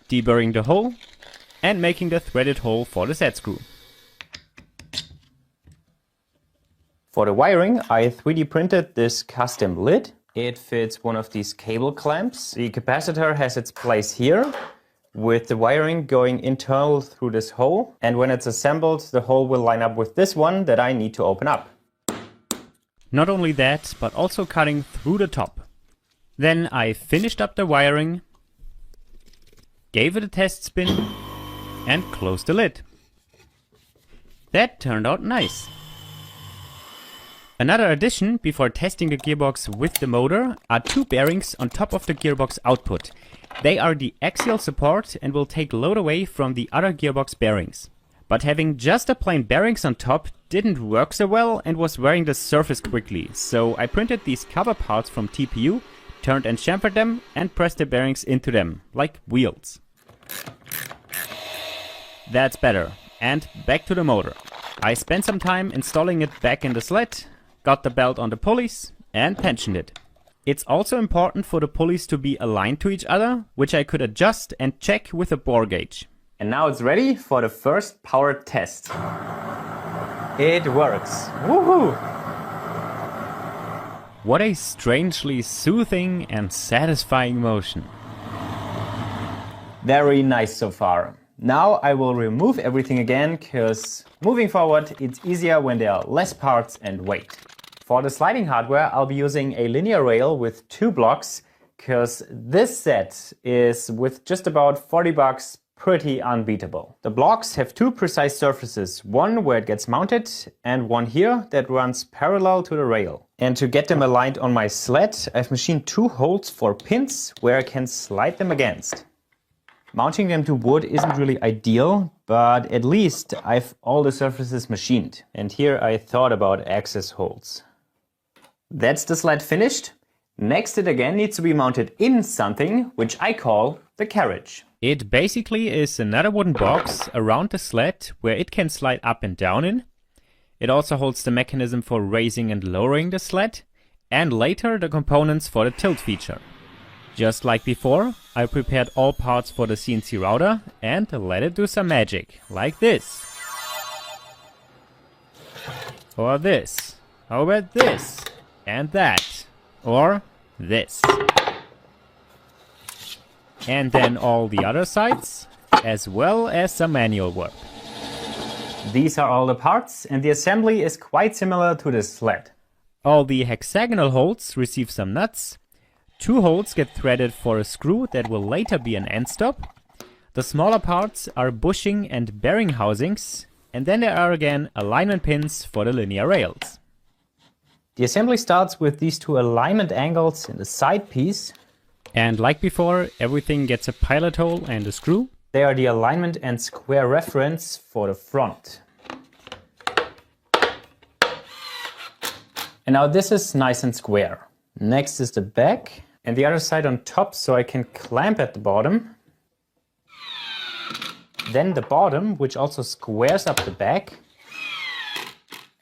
deburring the hole, and making the threaded hole for the set screw. For the wiring, I 3D printed this custom lid. It fits one of these cable clamps. The capacitor has its place here, with the wiring going internal through this hole. And when it's assembled, the hole will line up with this one that I need to open up. Not only that, but also cutting through the top. Then I finished up the wiring, gave it a test spin, and closed the lid. That turned out nice. Another addition before testing the gearbox with the motor are two bearings on top of the gearbox output. They are the axial support and will take load away from the other gearbox bearings. But having just a plain bearings on top didn't work so well and was wearing the surface quickly, so I printed these cover parts from TPU, turned and chamfered them, and pressed the bearings into them, like wheels. That's better. And back to the motor. I spent some time installing it back in the sled, got the belt on the pulleys, and tensioned it. It's also important for the pulleys to be aligned to each other, which I could adjust and check with a bore gauge. And now it's ready for the first power test. It works. Woohoo! What a strangely soothing and satisfying motion. Very nice so far. Now I will remove everything again, because moving forward it's easier when there are less parts and weight. For the sliding hardware I'll be using a linear rail with 2 blocks, because this set is, with just about $40, pretty unbeatable. The blocks have 2 precise surfaces, one where it gets mounted and one here that runs parallel to the rail. And to get them aligned on my sled, I've machined 2 holes for pins where I can slide them against. Mounting them to wood isn't really ideal, but at least I've all the surfaces machined. And here I thought about access holes. That's the sled finished. Next, it again needs to be mounted in something, which I call the carriage. It basically is another wooden box around the sled where it can slide up and down in. It also holds the mechanism for raising and lowering the sled, and later the components for the tilt feature. Just like before, I prepared all parts for the CNC router and let it do some magic, like this. Or this. How about this? And that. Or this. And then all the other sides, as well as some manual work. These are all the parts, and the assembly is quite similar to the sled. All the hexagonal holes receive some nuts. 2 holes get threaded for a screw that will later be an end stop. The smaller parts are bushing and bearing housings, and then there are again alignment pins for the linear rails. The assembly starts with these 2 alignment angles in the side piece. And like before, everything gets a pilot hole and a screw. They are the alignment and square reference for the front. And now this is nice and square. Next is the back and the other side on top, so I can clamp at the bottom. Then the bottom, which also squares up the back.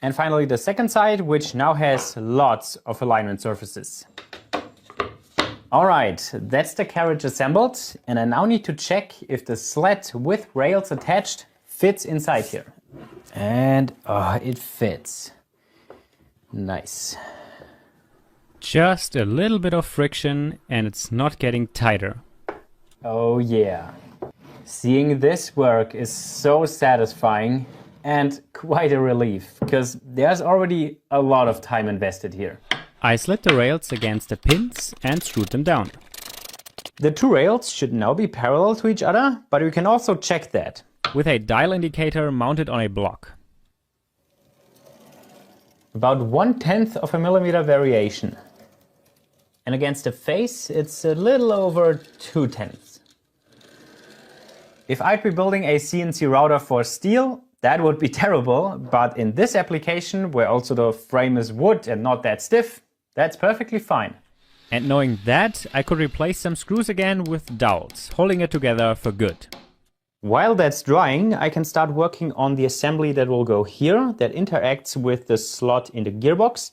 And finally the second side, which now has lots of alignment surfaces. Alright, that's the carriage assembled, and I now need to check if the sled with rails attached fits inside here. And it fits. Nice. Just a little bit of friction and it's not getting tighter. Oh yeah. Seeing this work is so satisfying and quite a relief, because there's already a lot of time invested here. I slid the rails against the pins and screwed them down. The 2 rails should now be parallel to each other, but we can also check that with a dial indicator mounted on a block. About 1/10 of a millimeter variation. And against the face, it's a little over 2/10. If I'd be building a CNC router for steel, that would be terrible, but in this application, where also the frame is wood and not that stiff, that's perfectly fine. And knowing that, I could replace some screws again with dowels, holding it together for good. While that's drying, I can start working on the assembly that will go here, that interacts with the slot in the gearbox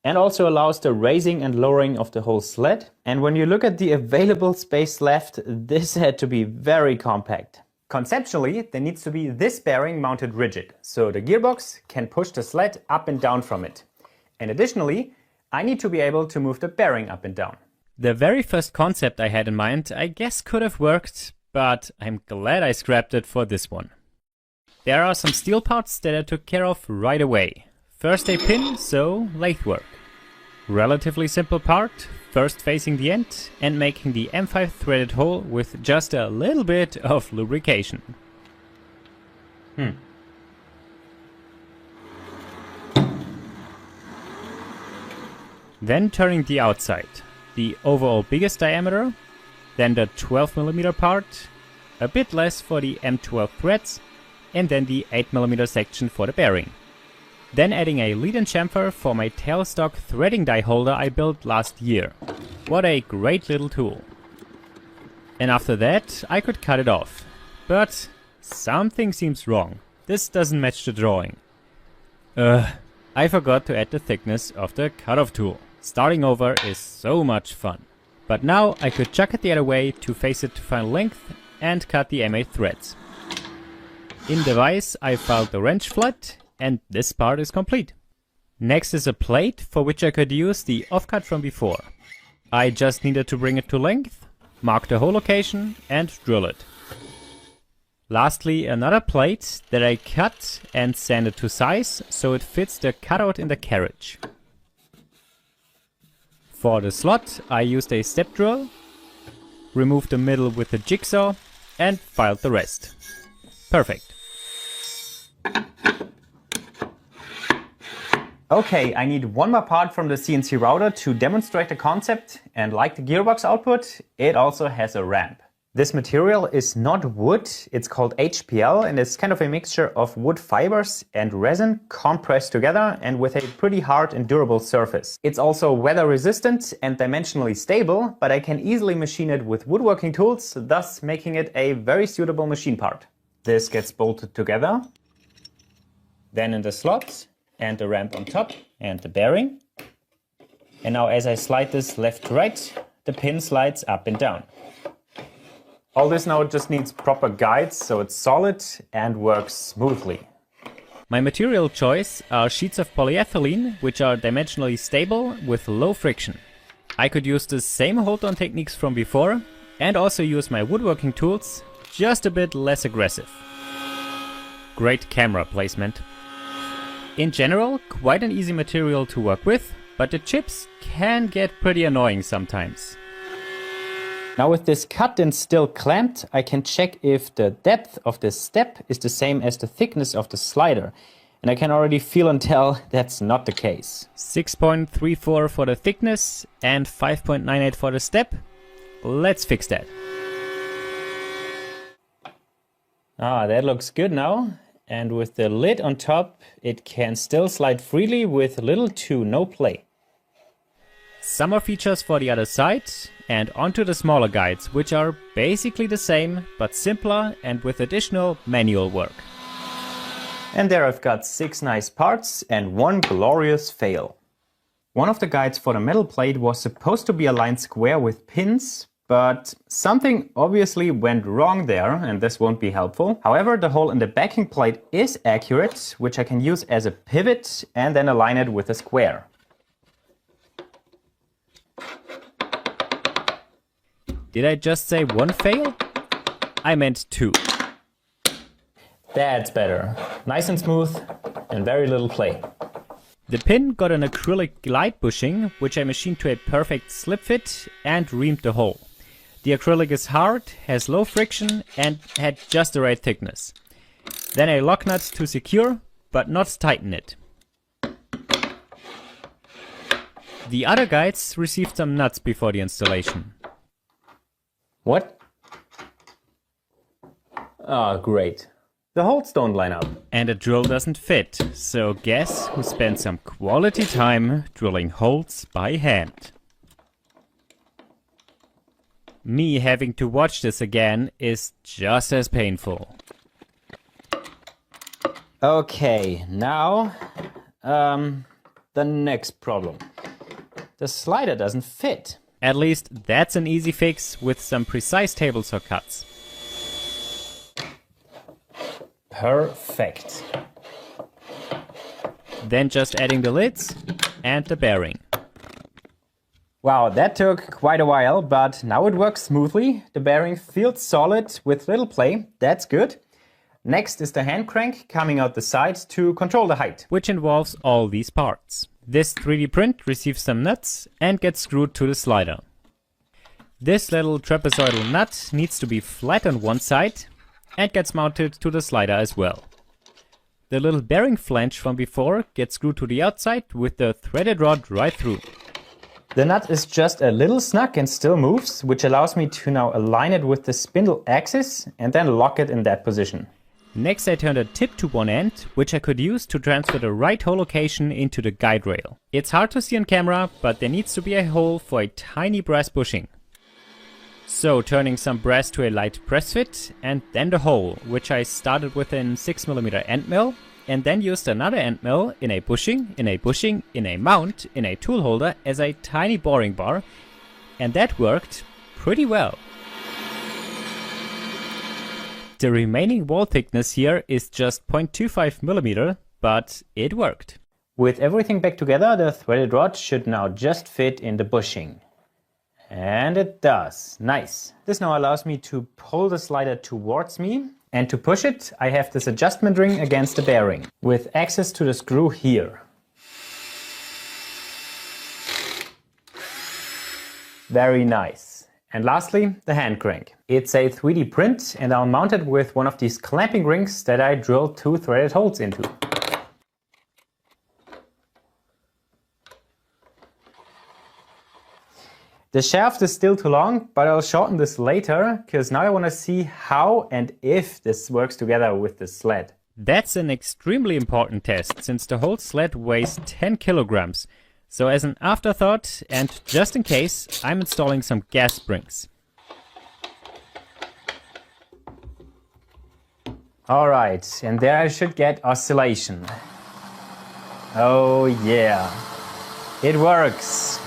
and also allows the raising and lowering of the whole sled. And when you look at the available space left, this had to be very compact. Conceptually, there needs to be this bearing mounted rigid, so the gearbox can push the sled up and down from it. And additionally, I need to be able to move the bearing up and down. The very first concept I had in mind, I guess could have worked, but I'm glad I scrapped it for this one. There are some steel parts that I took care of right away. First a pin, so lathe work. Relatively simple part, first facing the end and making the M5 threaded hole with just a little bit of lubrication. Then turning the outside, the overall biggest diameter, then the 12mm part, a bit less for the M12 threads, and then the 8mm section for the bearing. Then adding a lead and chamfer for my tailstock threading die holder I built last year. What a great little tool. And after that I could cut it off. But something seems wrong. This doesn't match the drawing. I forgot to add the thickness of the cutoff tool. Starting over is so much fun. But now I could chuck it the other way to face it to final length and cut the M8 threads. In the vise I filed the wrench flat and this part is complete. Next is a plate for which I could use the offcut from before. I just needed to bring it to length, mark the hole location and drill it. Lastly, another plate that I cut and sanded to size so it fits the cutout in the carriage. For the slot I used a step drill, removed the middle with a jigsaw and filed the rest. Perfect. Okay, I need one more part from the CNC router to demonstrate the concept, and like the gearbox output, it also has a ramp. This material is not wood, it's called HPL and it's kind of a mixture of wood fibers and resin compressed together and with a pretty hard and durable surface. It's also weather resistant and dimensionally stable, but I can easily machine it with woodworking tools, thus making it a very suitable machine part. This gets bolted together, then in the slots, and the ramp on top, and the bearing. And now as I slide this left to right, the pin slides up and down. All this now just needs proper guides so it's solid and works smoothly. My material choice are sheets of polyethylene, which are dimensionally stable with low friction. I could use the same hold-on techniques from before and also use my woodworking tools, just a bit less aggressive. Great camera placement. In general, quite an easy material to work with, but the chips can get pretty annoying sometimes. Now with this cut and still clamped, I can check if the depth of the step is the same as the thickness of the slider. And I can already feel and tell that's not the case. 6.34 for the thickness and 5.98 for the step. Let's fix that. That looks good now. And with the lid on top, it can still slide freely with little to no play. Some more features for the other side and onto the smaller guides, which are basically the same but simpler and with additional manual work. And there I've got 6 nice parts and one glorious fail. One of the guides for the metal plate was supposed to be aligned square with pins, but something obviously went wrong there and this won't be helpful. However, the hole in the backing plate is accurate, which I can use as a pivot and then align it with a square. Did I just say one fail? I meant 2. That's better. Nice and smooth and very little play. The pin got an acrylic glide bushing, which I machined to a perfect slip fit and reamed the hole. The acrylic is hard, has low friction and had just the right thickness. Then a lock nut to secure, but not tighten it. The other guides received some nuts before the installation. What? Great. The holes don't line up. And a drill doesn't fit, so guess who spent some quality time drilling holes by hand? Me having to watch this again is just as painful. Okay, now the next problem. The slider doesn't fit. At least that's an easy fix with some precise table saw cuts. Perfect. Then just adding the lids and the bearing. Wow, that took quite a while, but now it works smoothly. The bearing feels solid with little play. That's good. Next is the hand crank coming out the side to control the height, which involves all these parts. This 3D print receives some nuts and gets screwed to the slider. This little trapezoidal nut needs to be flat on one side and gets mounted to the slider as well. The little bearing flange from before gets screwed to the outside with the threaded rod right through. The nut is just a little snug and still moves, which allows me to now align it with the spindle axis and then lock it in that position. Next I turned a tip to one end, which I could use to transfer the right hole location into the guide rail. It's hard to see on camera, but there needs to be a hole for a tiny brass bushing. So turning some brass to a light press fit and then the hole, which I started with a 6mm end mill and then used another end mill in a bushing, in a bushing, in a mount, in a tool holder as a tiny boring bar, and that worked pretty well. The remaining wall thickness here is just 0.25mm, but it worked. With everything back together, the threaded rod should now just fit in the bushing. And it does. Nice. This now allows me to pull the slider towards me, and to push it, I have this adjustment ring against the bearing, with access to the screw here. Very nice. And lastly, the hand crank. It's a 3D print and I'll mount it with one of these clamping rings that I drilled 2 threaded holes into. The shaft is still too long, but I'll shorten this later, because now I want to see how and if this works together with the sled. That's an extremely important test, since the whole sled weighs 10 kilograms. So as an afterthought, and just in case, I'm installing some gas springs. Alright, and there I should get oscillation. Oh yeah, it works!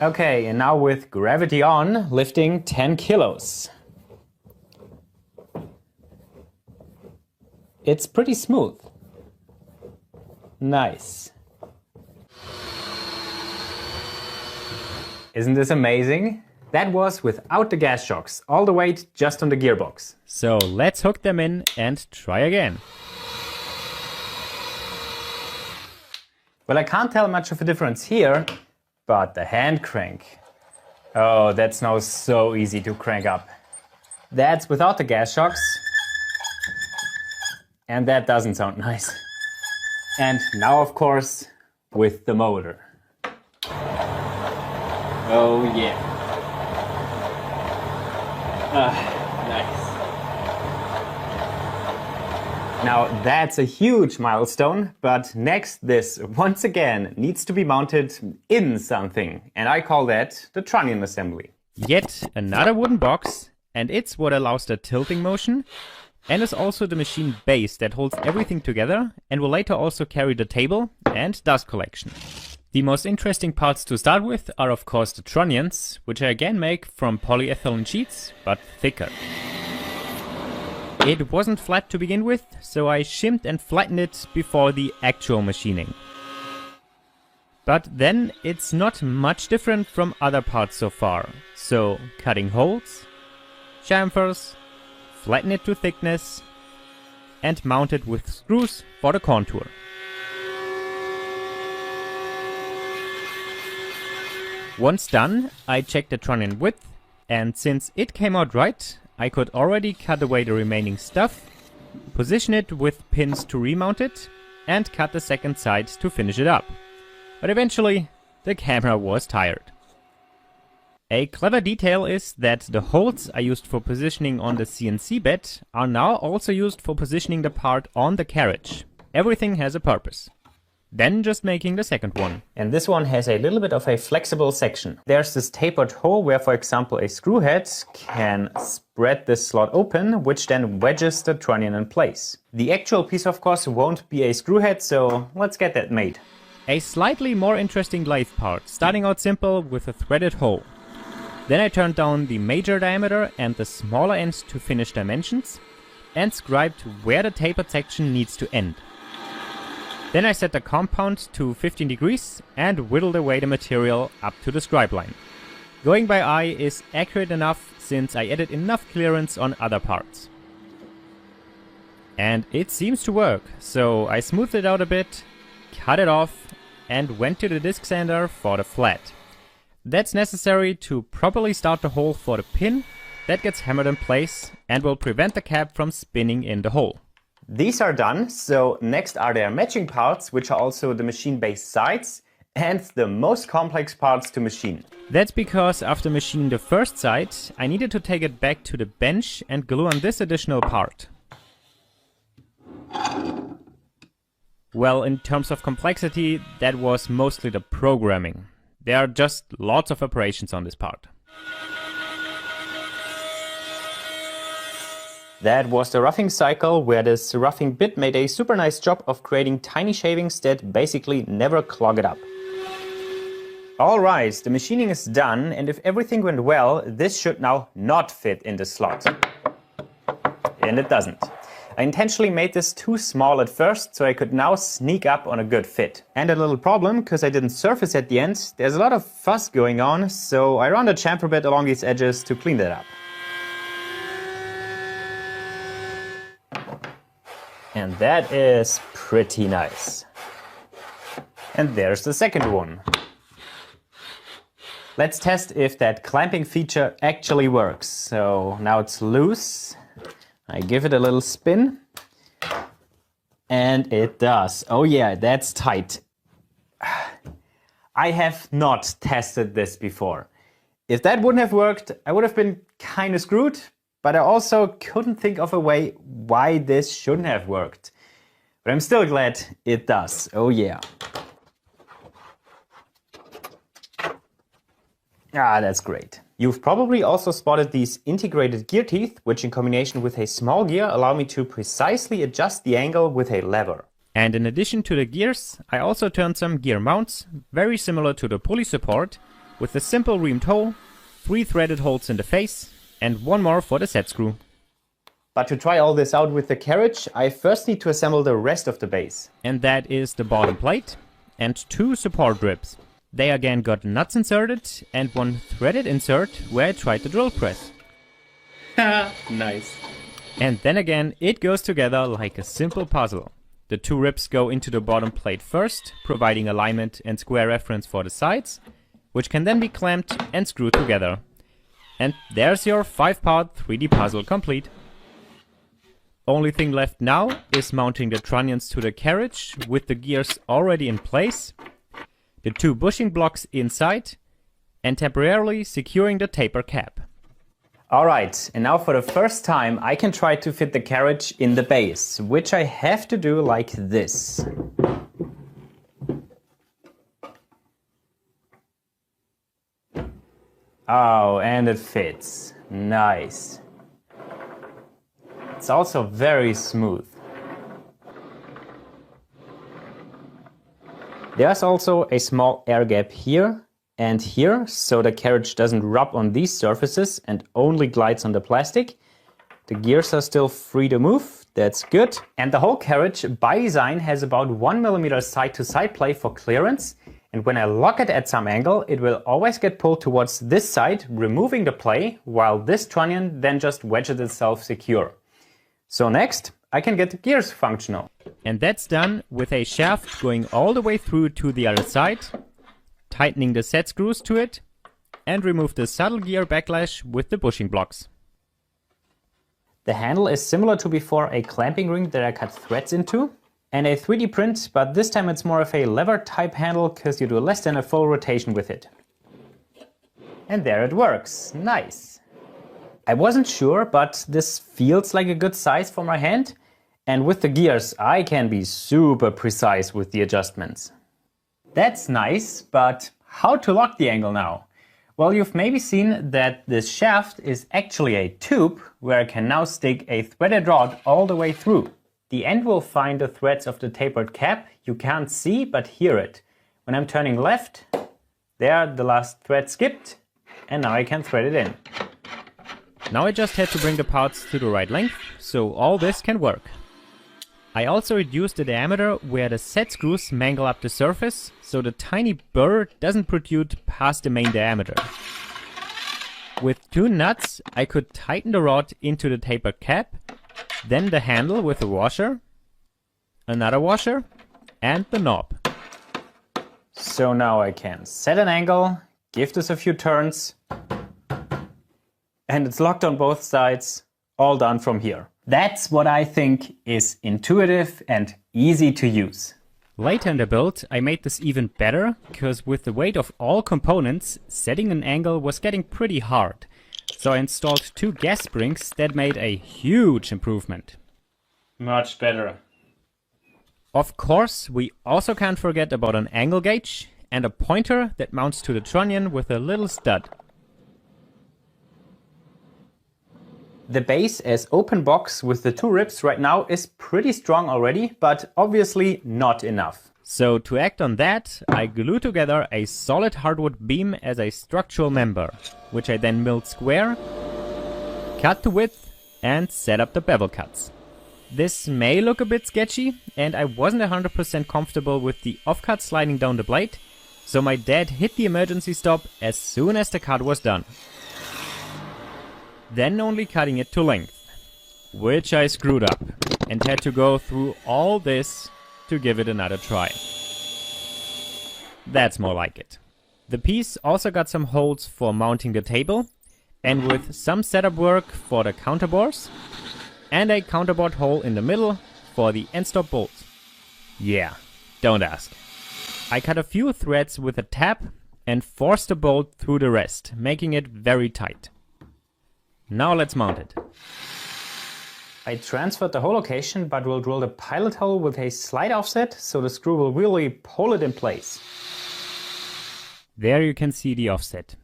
Okay, and now with gravity on, lifting 10 kilos. It's pretty smooth. Nice. Isn't this amazing? That was without the gas shocks, all the weight just on the gearbox. So let's hook them in and try again. Well, I can't tell much of a difference here, but the hand crank. Oh, that's now so easy to crank up. That's without the gas shocks. And that doesn't sound nice. And now, of course, with the motor. Oh yeah. Nice. Now that's a huge milestone, but next this, once again, needs to be mounted in something. And I call that the trunnion assembly. Yet another wooden box, and it's what allows the tilting motion. And is also the machine base that holds everything together and will later also carry the table and dust collection. The most interesting parts to start with are of course the trunnions, which I again make from polyethylene sheets, but thicker. It wasn't flat to begin with, so I shimmed and flattened it before the actual machining. But then it's not much different from other parts so far. So cutting holes, chamfers, flatten it to thickness, and mount it with screws for the contour. Once done, I checked the trunnion width, and since it came out right, I could already cut away the remaining stuff, position it with pins to remount it, and cut the second side to finish it up. But eventually, the camera was tired. A clever detail is that the holes I used for positioning on the CNC bed are now also used for positioning the part on the carriage. Everything has a purpose. Then just making the second one. And this one has a little bit of a flexible section. There's this tapered hole where, for example, a screw head can spread this slot open, which then wedges the trunnion in place. The actual piece, of course, won't be a screw head, so let's get that made. A slightly more interesting lathe part, starting out simple with a threaded hole. Then I turned down the major diameter and the smaller ends to finish dimensions and scribed where the tapered section needs to end. Then I set the compound to 15 degrees and whittled away the material up to the scribe line. Going by eye is accurate enough since I added enough clearance on other parts. And it seems to work, so I smoothed it out a bit, cut it off, and went to the disc sander for the flat. That's necessary to properly start the hole for the pin that gets hammered in place and will prevent the cap from spinning in the hole. These are done, so next are their matching parts, which are also the machine base sides and the most complex parts to machine. That's because after machining the first side, I needed to take it back to the bench and glue on this additional part. Well, in terms of complexity, that was mostly the programming. There are just lots of operations on this part. That was the roughing cycle, where this roughing bit made a super nice job of creating tiny shavings that basically never clog it up. Alright, the machining is done, and if everything went well, this should now not fit in the slot. And it doesn't. I intentionally made this too small at first, so I could now sneak up on a good fit. And a little problem, because I didn't surface at the end, there's a lot of fuss going on, so I run a chamfer bit along these edges to clean that up. And that is pretty nice. And there's the second one. Let's test if that clamping feature actually works. So now it's loose. I give it a little spin. And it does. Oh yeah, that's tight. I have not tested this before. If that wouldn't have worked, I would have been kind of screwed. But I also couldn't think of a way why this shouldn't have worked. But I'm still glad it does. Oh yeah. Ah, that's great. You've probably also spotted these integrated gear teeth, which in combination with a small gear allow me to precisely adjust the angle with a lever. And in addition to the gears, I also turned some gear mounts, very similar to the pulley support, with a simple reamed hole, 3 threaded holes in the face, and 1 more for the set screw. But to try all this out with the carriage, I first need to assemble the rest of the base. And that is the bottom plate and 2 support ribs. They again got nuts inserted and 1 threaded insert where I tried the drill press. Nice. And then again, it goes together like a simple puzzle. The 2 ribs go into the bottom plate first, providing alignment and square reference for the sides, which can then be clamped and screwed together. And there's your 5-part 3D puzzle complete. Only thing left now is mounting the trunnions to the carriage with the gears already in place, the 2 bushing blocks inside, and temporarily securing the taper cap. Alright, and now for the first time I can try to fit the carriage in the base, which I have to do like this. Oh, and it fits. Nice. It's also very smooth. There's also a small air gap here and here, so the carriage doesn't rub on these surfaces and only glides on the plastic. The gears are still free to move, that's good. And the whole carriage by design has about 1 mm side-to-side play for clearance. And when I lock it at some angle, it will always get pulled towards this side, removing the play, while this trunnion then just wedges itself secure. So next, I can get the gears functional. And that's done with a shaft going all the way through to the other side, tightening the set screws to it, and remove the subtle gear backlash with the bushing blocks. The handle is similar to before a clamping ring that I cut threads into. And a 3D print, but this time it's more of a lever type handle because you do less than a full rotation with it. And there it works. Nice. I wasn't sure, but this feels like a good size for my hand. And with the gears, I can be super precise with the adjustments. That's nice, but how to lock the angle now? Well, you've maybe seen that this shaft is actually a tube where I can now stick a threaded rod all the way through. The end will find the threads of the tapered cap. You can't see but hear it. When I'm turning left, there the last thread skipped, and now I can thread it in. Now I just had to bring the parts to the right length, so all this can work. I also reduced the diameter where the set screws mangle up the surface, so the tiny burr doesn't protrude past the main diameter. With 2 nuts, I could tighten the rod into the tapered cap, then the handle with a washer, another washer, and the knob. So now I can set an angle, give this a few turns, and it's locked on both sides, all done from here. That's what I think is intuitive and easy to use. Later in the build, I made this even better, because with the weight of all components, setting an angle was getting pretty hard. So I installed 2 gas springs that made a huge improvement. Much better. Of course, we also can't forget about an angle gauge and a pointer that mounts to the trunnion with a little stud. The base as open box with the 2 ribs right now is pretty strong already, but obviously not enough. So to act on that, I glued together a solid hardwood beam as a structural member, which I then milled square, cut to width, and set up the bevel cuts. This may look a bit sketchy, and I wasn't 100% comfortable with the offcut sliding down the blade, so my dad hit the emergency stop as soon as the cut was done. Then only cutting it to length, which I screwed up and had to go through all this to give it another try. That's more like it. The piece also got some holes for mounting the table, and with some setup work for the counterbores, and a counterbore hole in the middle for the end stop bolt. Yeah, don't ask. I cut a few threads with a tap and forced the bolt through the rest, making it very tight. Now let's mount it. I transferred the whole location, but will drill the pilot hole with a slight offset, so the screw will really pull it in place. There you can see the offset.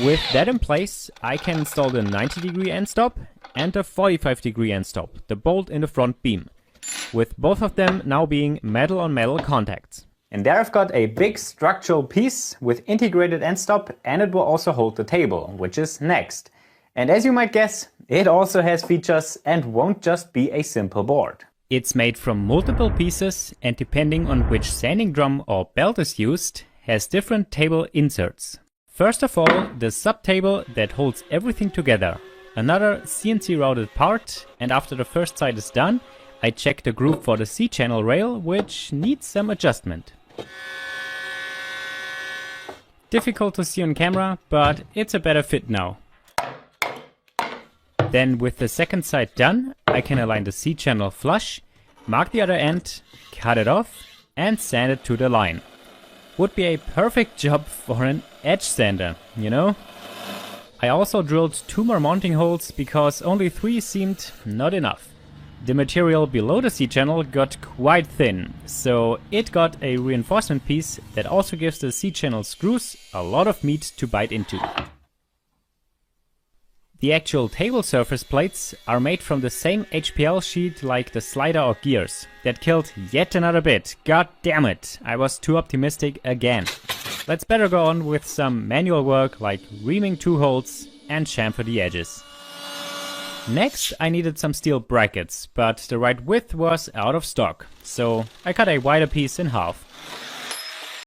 With that in place, I can install the 90-degree end stop and the 45-degree end stop, the bolt in the front beam, with both of them now being metal-on-metal contacts. And there I've got a big structural piece with integrated end stop, and it will also hold the table, which is next. And as you might guess, it also has features and won't just be a simple board. It's made from multiple pieces, and depending on which sanding drum or belt is used, has different table inserts. First of all, the sub-table that holds everything together. Another CNC routed part, and after the first side is done, I check the groove for the C-channel rail, which needs some adjustment. Difficult to see on camera, but it's a better fit now. Then with the second side done, I can align the C-channel flush, mark the other end, cut it off, and sand it to the line. Would be a perfect job for an edge sander, you know? I also drilled 2 more mounting holes because only 3 seemed not enough. The material below the C-channel got quite thin, so it got a reinforcement piece that also gives the C-channel screws a lot of meat to bite into. The actual table surface plates are made from the same HPL sheet like the slider or gears. That killed yet another bit. God damn it, I was too optimistic again. Let's better go on with some manual work like reaming 2 holes and chamfer the edges. Next, I needed some steel brackets, but the right width was out of stock, so I cut a wider piece in half.